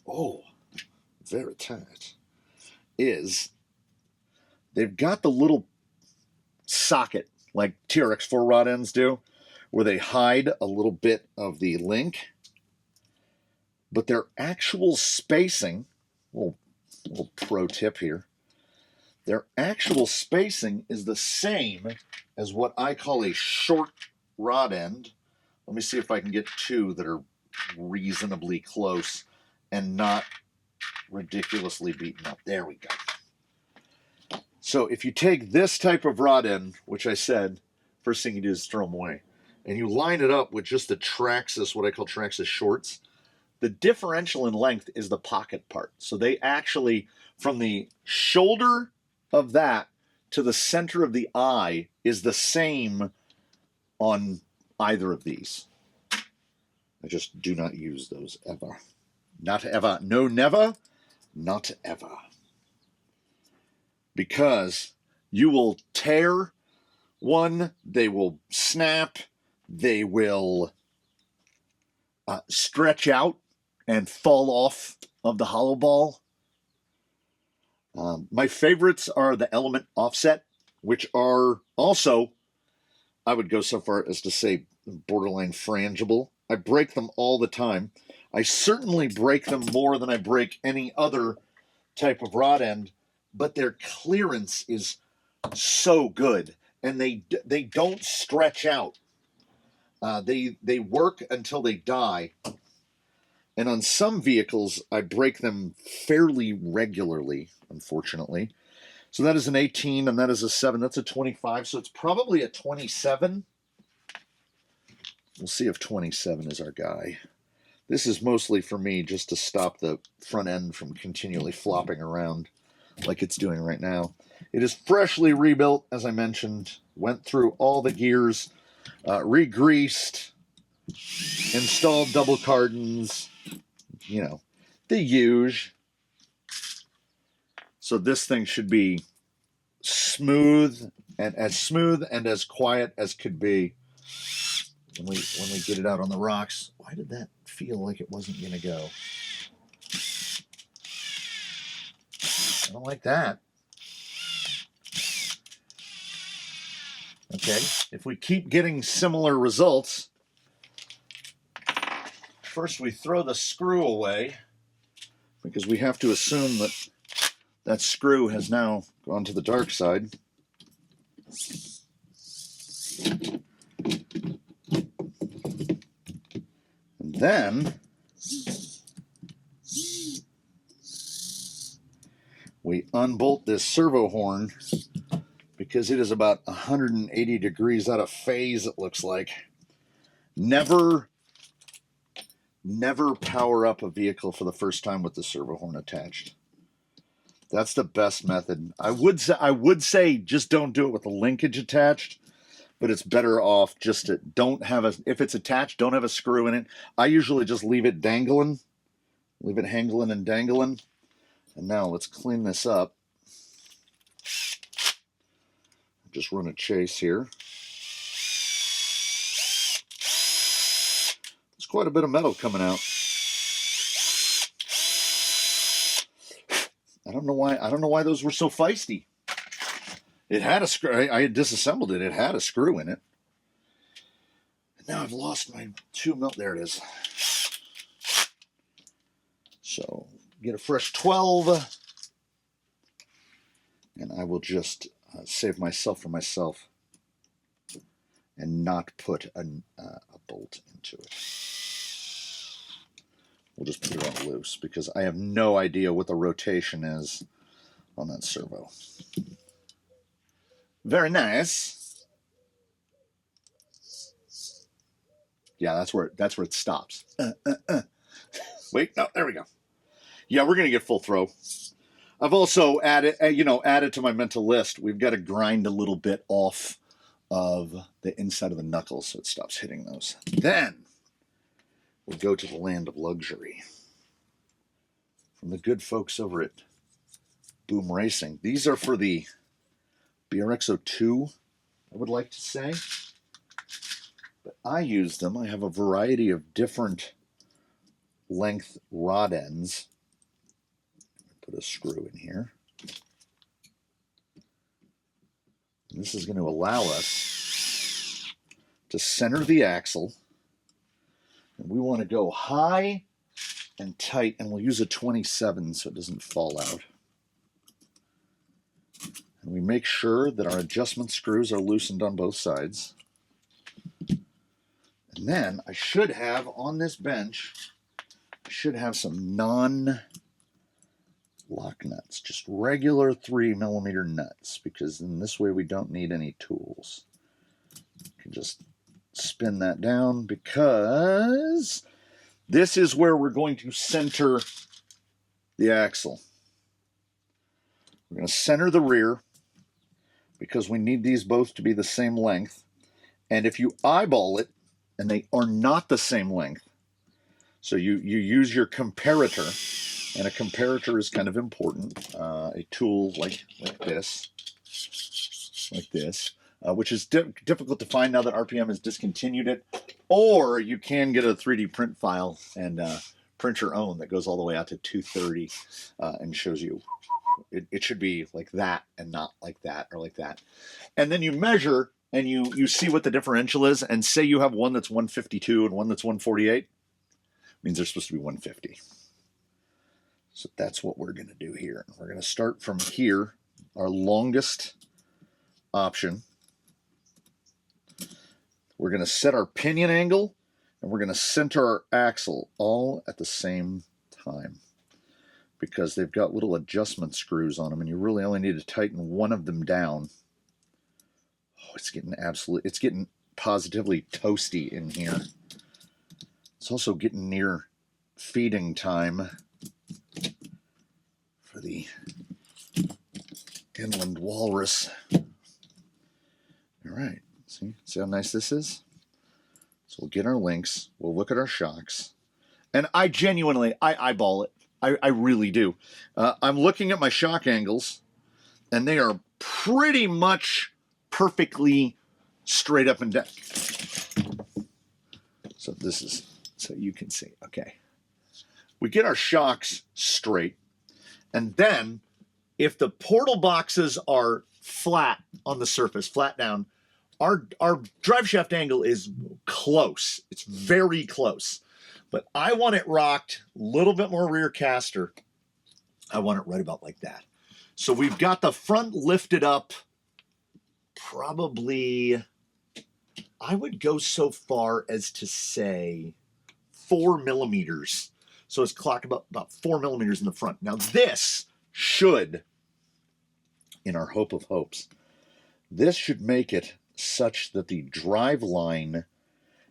[SPEAKER 1] oh, very tight, is they've got the little socket like TRX4 rod ends do, where they hide a little bit of the link, but their actual spacing, little pro tip here, their actual spacing is the same as what I call a short rod end. Let me see if I can get two that are reasonably close and not ridiculously beaten up. There we go. So if you take this type of rod end, which I said, first thing you do is throw them away, and you line it up with just the Traxxas, what I call Traxxas shorts, the differential in length is the pocket part. So they actually, from the shoulder of that to the center of the eye, is the same on either of these. I just do not use those ever. Not ever. No, never. Not ever. Because you will tear one, they will snap, they will stretch out and fall off of the hollow ball. My favorites are the element offset, which are also, I would go so far as to say, borderline frangible. I break them all the time. I certainly break them more than I break any other type of rod end, but their clearance is so good, and they don't stretch out. They work until they die. And on some vehicles, I break them fairly regularly, unfortunately. So that is an 18, and that is a 7. That's a 25, so it's probably a 27. We'll see if 27 is our guy. This is mostly for me just to stop the front end from continually flopping around like it's doing right now. It is freshly rebuilt, as I mentioned. Went through all the gears, re-greased, installed double cardons, you know, the huge. So this thing should be smooth and as quiet as could be when we get it out on the rocks. Why did that feel like it wasn't going to go? I don't like that. Okay, if we keep getting similar results, first we throw the screw away because we have to assume that that screw has now gone to the dark side. And then we unbolt this servo horn because it is about 180 degrees out of phase, it looks like. Never power up a vehicle for the first time with the servo horn attached. That's the best method. I would say just don't do it with the linkage attached, but it's better off just to don't have a, if it's attached, don't have a screw in it. I usually just leave it dangling, leave it hangling and dangling. And now let's clean this up. Just run a chase here. There's quite a bit of metal coming out. I don't know why those were so feisty. It had a screw. I had disassembled it. It had a screw in it. And now I've lost my 2 mil. There it is. So get a fresh 12. And I will just save myself from myself and not put a bolt into it. We'll just put it on loose because I have no idea what the rotation is on that servo. Very nice. Yeah, that's where it stops. Wait, no, there we go. Yeah, we're gonna get full throw. I've also added to my mental list. We've got to grind a little bit off of the inside of the knuckles so it stops hitting those. Then we go to the land of luxury from the good folks over at Boom Racing. These are for the BRX-02, I would like to say. But I use them. I have a variety of different length rod ends. Put a screw in here. And this is going to allow us to center the axle. And we want to go high and tight, and we'll use a 27 so it doesn't fall out. And we make sure that our adjustment screws are loosened on both sides. And then I should have on this bench, I should have some non-lock nuts, just regular 3mm nuts, because in this way we don't need any tools. You can just spin that down, because this is where we're going to center the axle. We're going to center the rear because we need these both to be the same length. And if you eyeball it and they are not the same length, so you use your comparator, and a comparator is kind of important. A tool like this, which is difficult to find now that RPM has discontinued it. Or you can get a 3D print file and print your own that goes all the way out to 230 and shows you it should be like that and not like that or like that. And then you measure and you see what the differential is, and say you have one that's 152 and one that's 148, means they're supposed to be 150. So that's what we're going to do here. We're going to start from here, our longest option. We're going to set our pinion angle, and we're going to center our axle all at the same time, because they've got little adjustment screws on them, and you really only need to tighten one of them down. Oh, it's getting positively toasty in here. It's also getting near feeding time for the inland walrus. All right. See how nice this is? So we'll get our links, we'll look at our shocks, and I genuinely, I eyeball it. I really do. I'm looking at my shock angles, and they are pretty much perfectly straight up and down. So this is, so you can see, okay. We get our shocks straight, and then if the portal boxes are flat on the surface, flat down, our drive shaft angle is close. It's very close. But I want it rocked a little bit more rear caster. I want it right about like that. So we've got the front lifted up probably, I would go so far as to say 4mm. So it's clocked about 4mm in the front. Now this should, in our hope of hopes, this should make it such that the drive line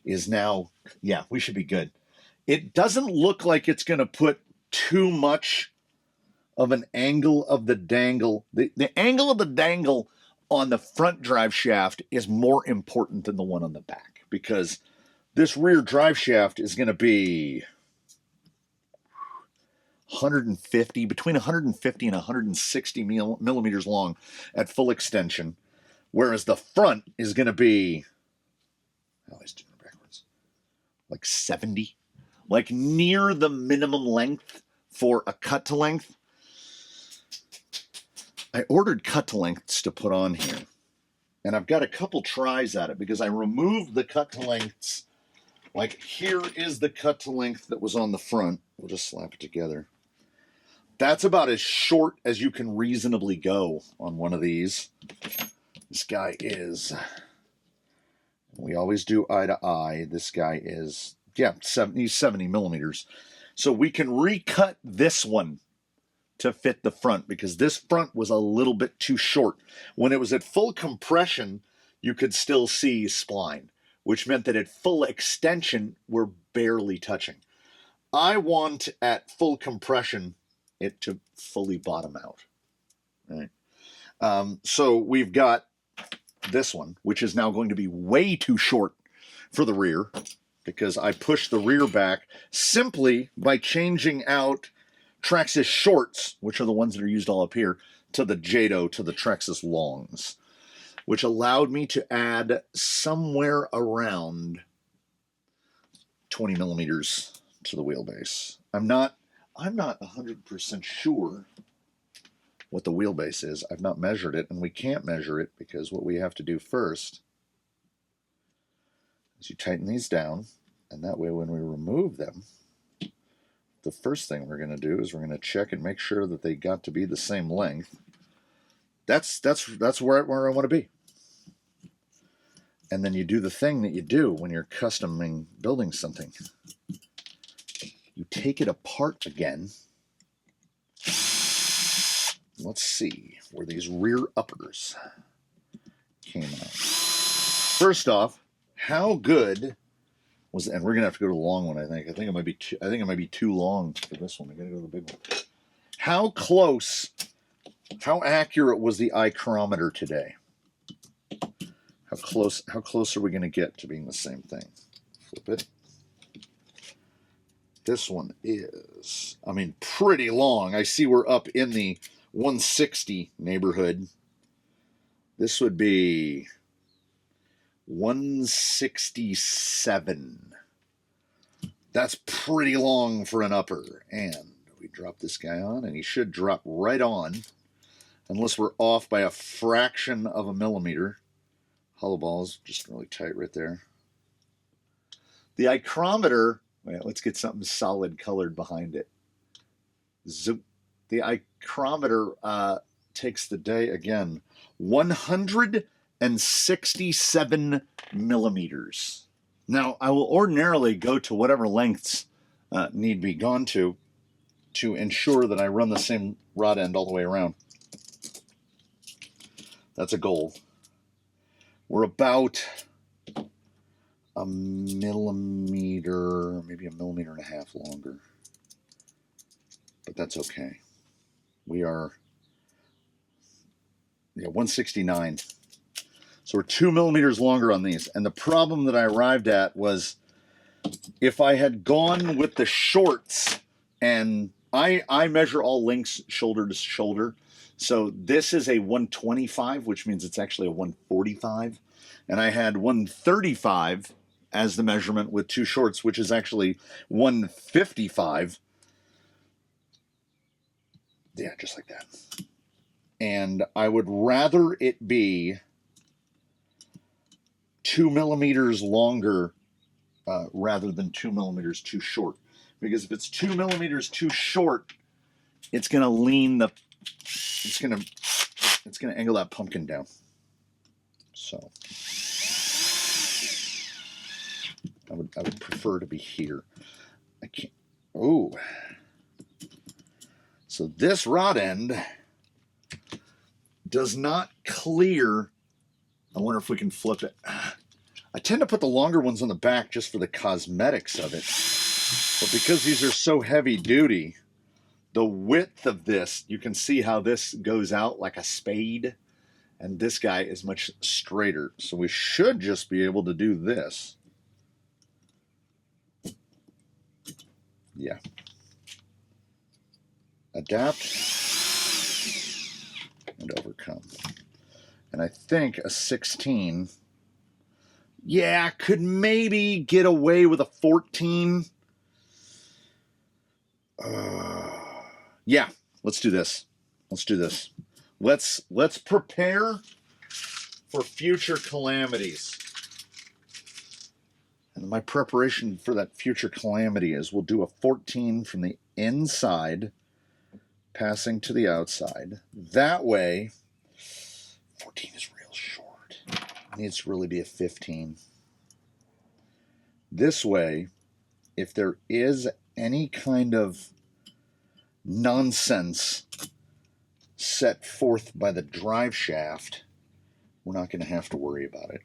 [SPEAKER 1] is now, yeah, we should be good. It doesn't look like it's going to put too much of an angle of the dangle. The angle of the dangle on the front drive shaft is more important than the one on the back, because this rear drive shaft is going to be 150, between 150 and 160 millimeters long at full extension, whereas the front is going to be, I always do it backwards, like 70, like near the minimum length for a cut to length. I ordered cut to lengths to put on here, and I've got a couple tries at it because I removed the cut to lengths. Like here is the cut to length that was on the front. We'll just slap it together. That's about as short as you can reasonably go on one of these. This guy is, we always do eye to eye. This guy is, yeah, he's 70 millimeters. So we can recut this one to fit the front, because this front was a little bit too short. When it was at full compression, you could still see spline, which meant that at full extension, we're barely touching. I want at full compression it to fully bottom out. Right? So we've got this one, which is now going to be way too short for the rear, because I pushed the rear back simply by changing out Traxxas shorts, which are the ones that are used all up here, to the JATO, to the Traxxas longs, which allowed me to add somewhere around 20 millimeters to the wheelbase. I'm not 100% sure what the wheelbase is. I've not measured it, and we can't measure it because what we have to do first is you tighten these down, and that way when we remove them, the first thing we're going to do is we're going to check and make sure that they got to be the same length. That's where I want to be. And then you do the thing that you do when you're customing building something. You take it apart again. Let's see where these rear uppers came out. First off, how good was, and we're gonna have to go to the long one. I think it might be too long for this one. I gotta go to the big one. How close, how accurate was the ichrometer today? How close are we gonna get to being the same thing? Flip it. This one is, I mean, pretty long. I see we're up in the 160 neighborhood. This would be 167. That's pretty long for an upper. And we drop this guy on, and he should drop right on, unless we're off by a fraction of a millimeter. Hollow ball is just really tight right there. The ichrometer, well, let's get something solid colored behind it. Zoop. The ichrometer takes the day again. 167 millimeters. Now, I will ordinarily go to whatever lengths need be gone to ensure that I run the same rod end all the way around. That's a goal. We're about a millimeter, maybe a millimeter and a half longer. But that's okay. We are 169. So we're 2 millimeters longer on these. And the problem that I arrived at was if I had gone with the shorts, and I measure all links shoulder to shoulder. So this is a 125, which means it's actually a 145. And I had 135 as the measurement with two shorts, which is actually 155. Yeah, just like that. And I would rather it be 2 millimeters longer rather than 2 millimeters too short. Because if it's 2 millimeters too short, it's going to lean the, it's going to angle that pumpkin down. So I would prefer to be here. I can't. Oh. So this rod end does not clear. I wonder if we can flip it. I tend to put the longer ones on the back just for the cosmetics of it. But because these are so heavy duty, the width of this, you can see how this goes out like a spade. And this guy is much straighter. So we should just be able to do this. Yeah. Adapt and overcome. And I think a 16, yeah, could maybe get away with a 14. Yeah, let's do this. Let's do this. Let's prepare for future calamities. And my preparation for that future calamity is we'll do a 14 from the inside, passing to the outside. That way, 14 is real short. It needs to really be a 15. This way, if there is any kind of nonsense set forth by the drive shaft, we're not going to have to worry about it.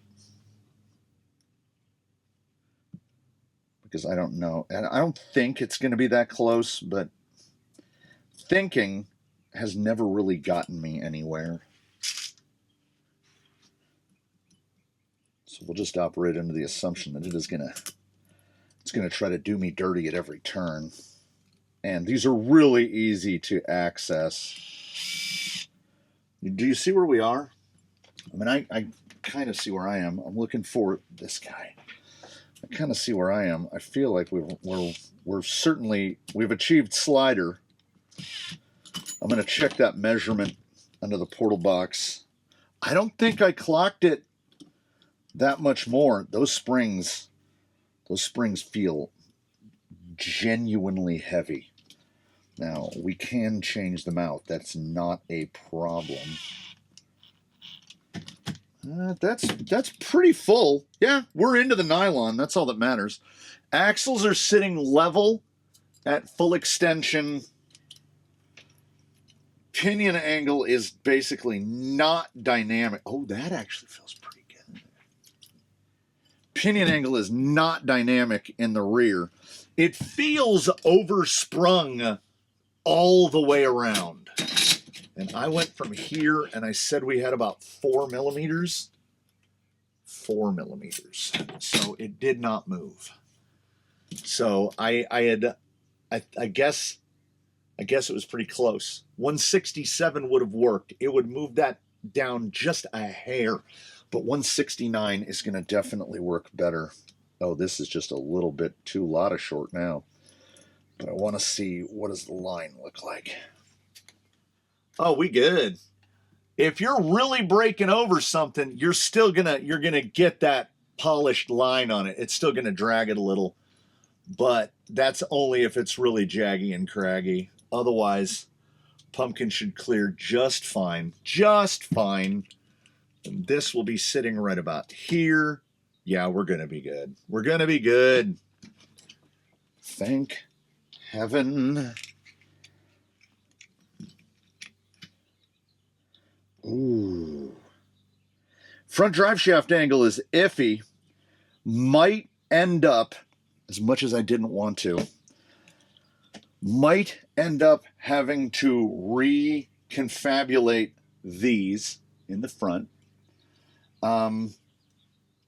[SPEAKER 1] Because I don't know, and I don't think it's going to be that close, but thinking has never really gotten me anywhere. So we'll just operate under the assumption that it's going to try to do me dirty at every turn. And these are really easy to access. Do you see where we are? I mean, I kind of see where I am. I'm looking for this guy. I kind of see where I am. I feel like we're certainly, we've achieved slider. I'm going to check that measurement under the portal box. I don't think I clocked it that much more. Those springs feel genuinely heavy. Now, we can change them out. That's not a problem. That's pretty full. Yeah, we're into the nylon. That's all that matters. Axles are sitting level at full extension. Pinion angle is basically not dynamic. Oh, that actually feels pretty good. Pinion angle is not dynamic in the rear. It feels oversprung all the way around. And I went from here and I said we had about 4 millimeters. 4 millimeters. So it did not move. So I guess it was pretty close. 167 would have worked. It would move that down just a hair. But 169 is going to definitely work better. Oh, this is just a little bit too lotta short now. But I want to see, what does the line look like? Oh, we good. If you're really breaking over something, you're gonna get that polished line on it. It's still gonna drag it a little, but that's only if it's really jaggy and craggy. Otherwise, pumpkin should clear just fine, just fine. And this will be sitting right about here. Yeah, we're gonna be good. We're gonna be good. Thank heaven. Ooh. Front drive shaft angle is iffy. Might end up, as much as I didn't want to, might end up having to reconfabulate these in the front,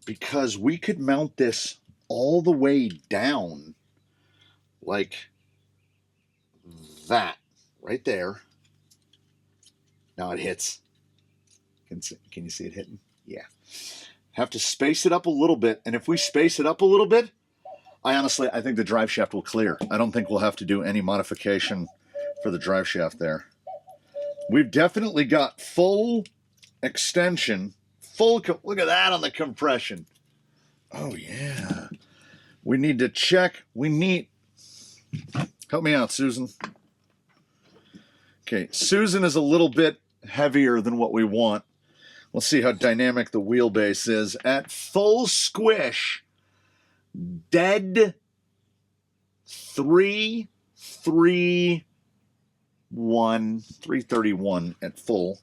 [SPEAKER 1] because we could mount this all the way down like that right there. Now it hits. Can you see it hitting? Yeah. Have to space it up a little bit, and if we space it up a little bit, I think the drive shaft will clear. I don't think we'll have to do any modification for the drive shaft there. We've definitely got full extension, look at that on the compression. Oh yeah. We need to check, help me out, Susan. Okay, Susan is a little bit heavier than what we want. Let's see how dynamic the wheelbase is. At full squish, dead 331 at full.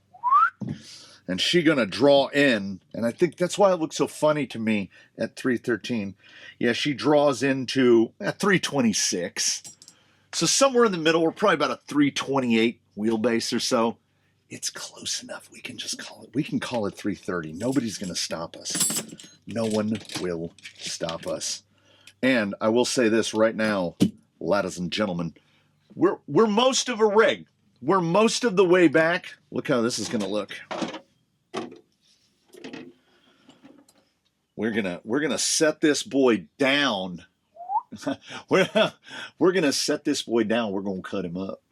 [SPEAKER 1] And she gonna draw in, and I think that's why it looks so funny to me at 313. Yeah, she draws into at 326. So somewhere in the middle, we're probably about a 328 wheelbase or so. It's close enough. We can just call it. We can call it 330. Nobody's going to stop us. No one will stop us. And I will say this right now, ladies and gentlemen, we're most of a rig. We're most of the way back. Look how this is going to look. We're gonna set this boy down. we're gonna set this boy down. We're gonna cut him up.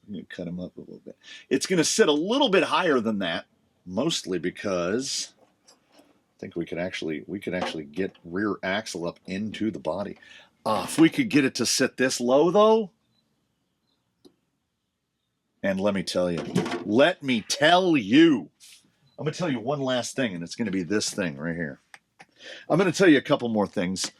[SPEAKER 1] I'm going to cut him up a little bit. It's going to sit a little bit higher than that, mostly because I think we could actually get rear axle up into the body. If we could get it to sit this low, though, and let me tell you, I'm going to tell you one last thing, and it's going to be this thing right here. I'm going to tell you a couple more things.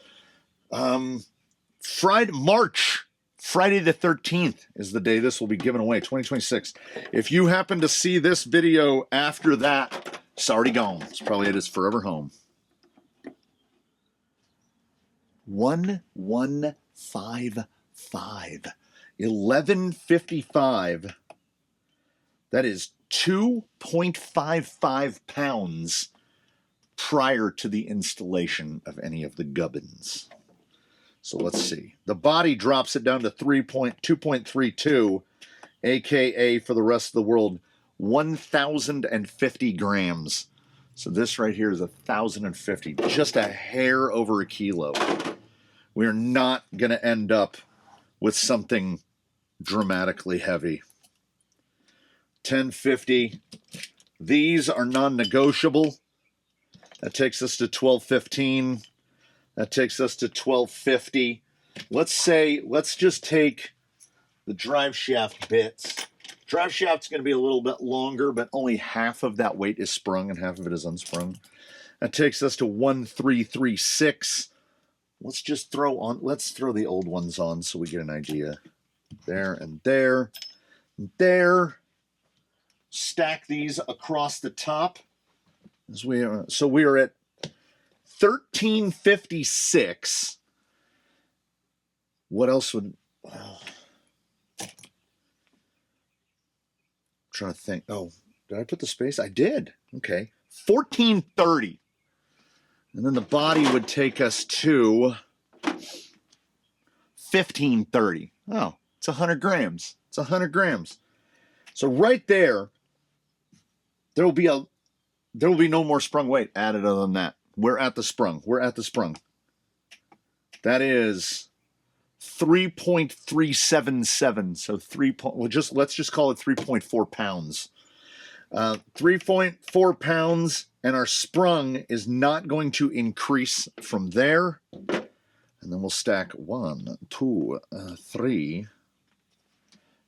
[SPEAKER 1] Friday the 13th is the day this will be given away, 2026. If you happen to see this video after that, it's already gone. It's probably at his forever home. 1155. 1155. That is 2.55 pounds prior to the installation of any of the gubbins. So let's see. The body drops it down to 2.32, aka for the rest of the world, 1,050 grams. So this right here is 1,050, just a hair over a kilo. We're not going to end up with something dramatically heavy. 1050. These are non-negotiable. That takes us to 1215. That takes us to 1250. Let's just take the drive shaft bits. Drive shaft's going to be a little bit longer, but only half of that weight is sprung and half of it is unsprung. That takes us to 1336. Let's throw the old ones on so we get an idea. There and there. And there. Stack these across the top. So we are at 1356. What else would... trying to think. Oh, did I put the space? I did. Okay. 1430. And then the body would take us to 1530. Oh, it's 100 grams. It's 100 grams. So right there, there will be no more sprung weight added other than that. We're at the sprung. We're at the sprung. That is 3.377. So let's just call it 3.4 pounds. 3.4 pounds, and our sprung is not going to increase from there. And then we'll stack 1, 2, 3.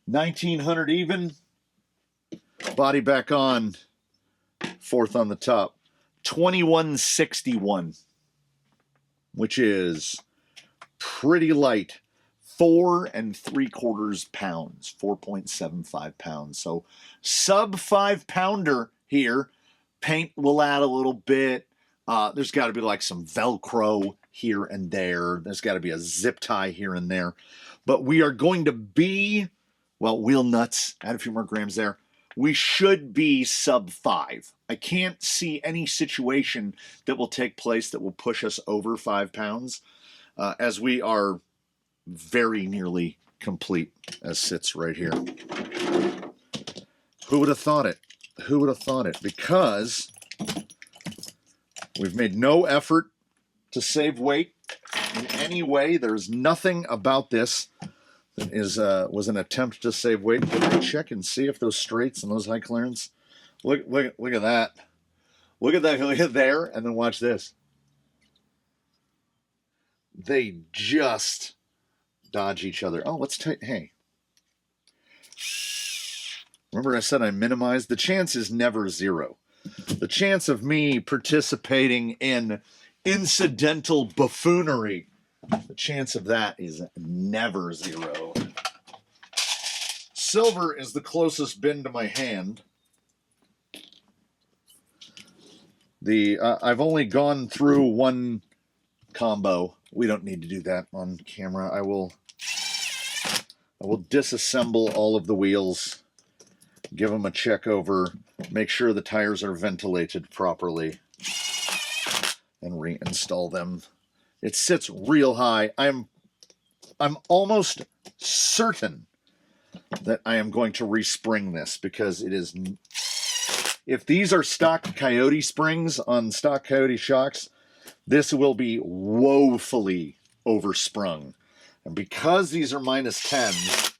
[SPEAKER 1] 1900 even. Body back on. Fourth on the top. 2161, which is pretty light. 4 3/4 pounds, 4.75 pounds. So sub 5 pounder here. Paint will add a little bit. There's got to be like some Velcro here and there. There's got to be a zip tie here and there. But we are going to be, well, wheel nuts, add a few more grams there. We should be sub 5. I can't see any situation that will take place that will push us over 5 pounds, as we are very nearly complete as sits right here. Who would have thought it? Who would have thought it? Because we've made no effort to save weight in any way. There's nothing about this that was an attempt to save weight. Can I check and see if those straights and those high clearance? Look at that. Look at that. Look at there, and then watch this. They just dodge each other. Oh, let's take. Hey, remember I said I minimized? The chance is never zero. The chance of me participating in incidental buffoonery, the chance of that is never zero. Silver is the closest bin to my hand. I've only gone through one combo. We don't need to do that on camera. I will disassemble all of the wheels, give them a check over, make sure the tires are ventilated properly, and reinstall them. It sits real high. I'm almost certain that I am going to respring this, because it is... If these are stock Coyote springs on stock Coyote shocks, this will be woefully oversprung. And because these are -10,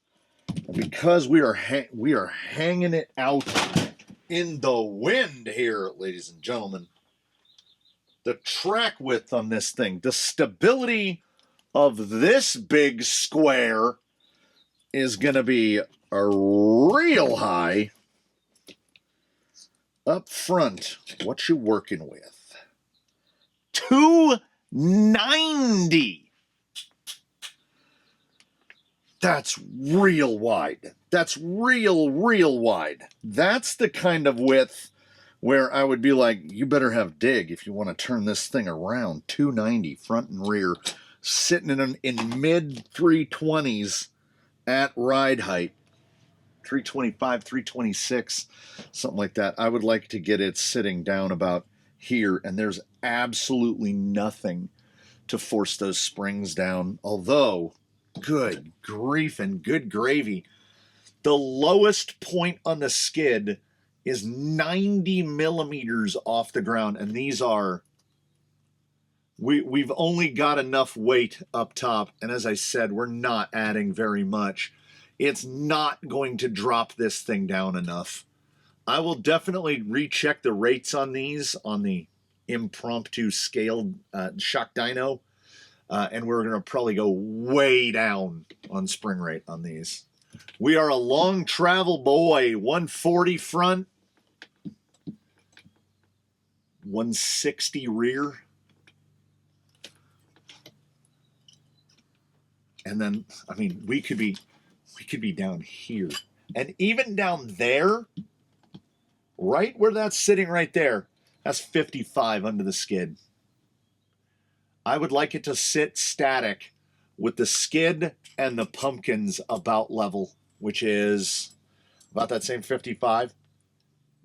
[SPEAKER 1] and because we are hanging it out in the wind here, ladies and gentlemen, the track width on this thing, the stability of this big square is going to be a real high. Up front, what you working with? 290. That's real wide. That's real wide. That's the kind of width where I would be like, you better have dig if you want to turn this thing around. 290 front and rear, sitting in mid 320s at ride height. 325, 326, something like that. I would like to get it sitting down about here, and there's absolutely nothing to force those springs down. Although, good grief and good gravy, the lowest point on the skid is 90 millimeters off the ground, and these are, we've only got enough weight up top, and as I said, we're not adding very much. It's not going to drop this thing down enough. I will definitely recheck the rates on these on the impromptu scaled shock dyno, and we're going to probably go way down on spring rate on these. We are a long travel boy. 140 front, 160 rear. And then, I mean, we could be down here. And even down there, right where that's sitting right there, that's 55 under the skid. I would like it to sit static with the skid and the pumpkins about level, which is about that same 55.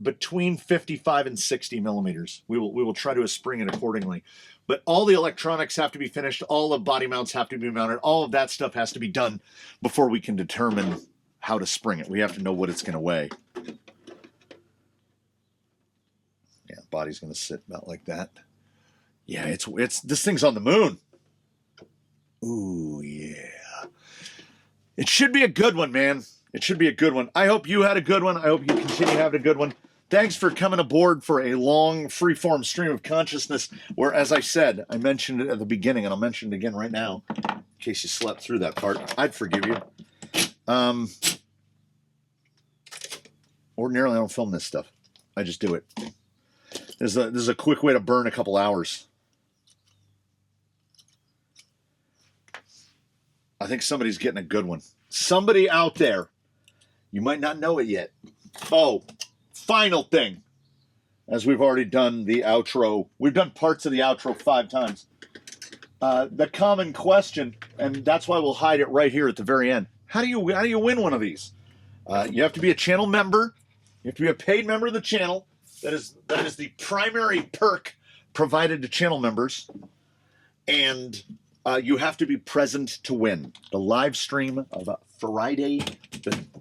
[SPEAKER 1] Between 55 and 60 millimeters. We will try to spring it accordingly. But all the electronics have to be finished. All the body mounts have to be mounted. All of that stuff has to be done before we can determine how to spring it. We have to know what it's going to weigh. Yeah, body's going to sit about like that. Yeah, it's this thing's on the moon. Ooh, yeah. It should be a good one, man. It should be a good one. I hope you had a good one. I hope you continue having a good one. Thanks for coming aboard for a long freeform stream of consciousness where, as I said, I mentioned it at the beginning, and I'll mention it again right now, in case you slept through that part. I'd forgive you. Ordinarily, I don't film this stuff. I just do it. This is a quick way to burn a couple hours. I think somebody's getting a good one. Somebody out there. You might not know it yet. Oh, final thing. As we've already done the outro. We've done parts of the outro 5 times. The common question, and that's why we'll hide it right here at the very end. How do you win one of these? You have to be a channel member. You have to be a paid member of the channel. That is the primary perk provided to channel members. And you have to be present to win. The live stream of Friday,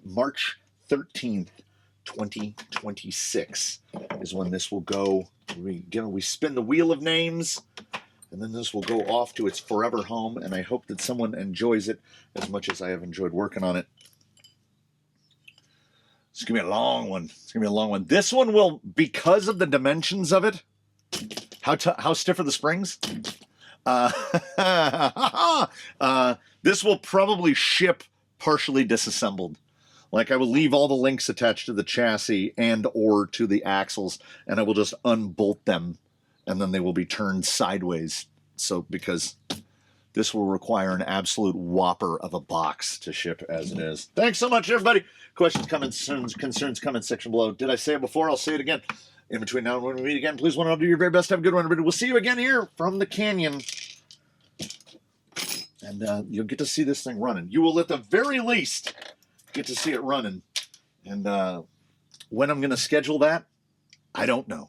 [SPEAKER 1] March 13th, 2026 is when this will go. We spin the wheel of names, and then this will go off to its forever home, and I hope that someone enjoys it as much as I have enjoyed working on it. It's going to be a long one. It's going to be a long one. This one will, because of the dimensions of it, how stiff are the springs? This will probably ship partially disassembled. Like, I will leave all the links attached to the chassis and or to the axles, and I will just unbolt them, and then they will be turned sideways. So, because this will require an absolute whopper of a box to ship as it is. Thanks so much, everybody. Questions, comments, concerns, comment section below. Did I say it before? I'll say it again. In between now and when we meet again, please want to do your very best. Have a good one, everybody. We'll see you again here from the canyon. And you'll get to see this thing running. You will, at the very least, get to see it running. And when I'm going to schedule that, I don't know.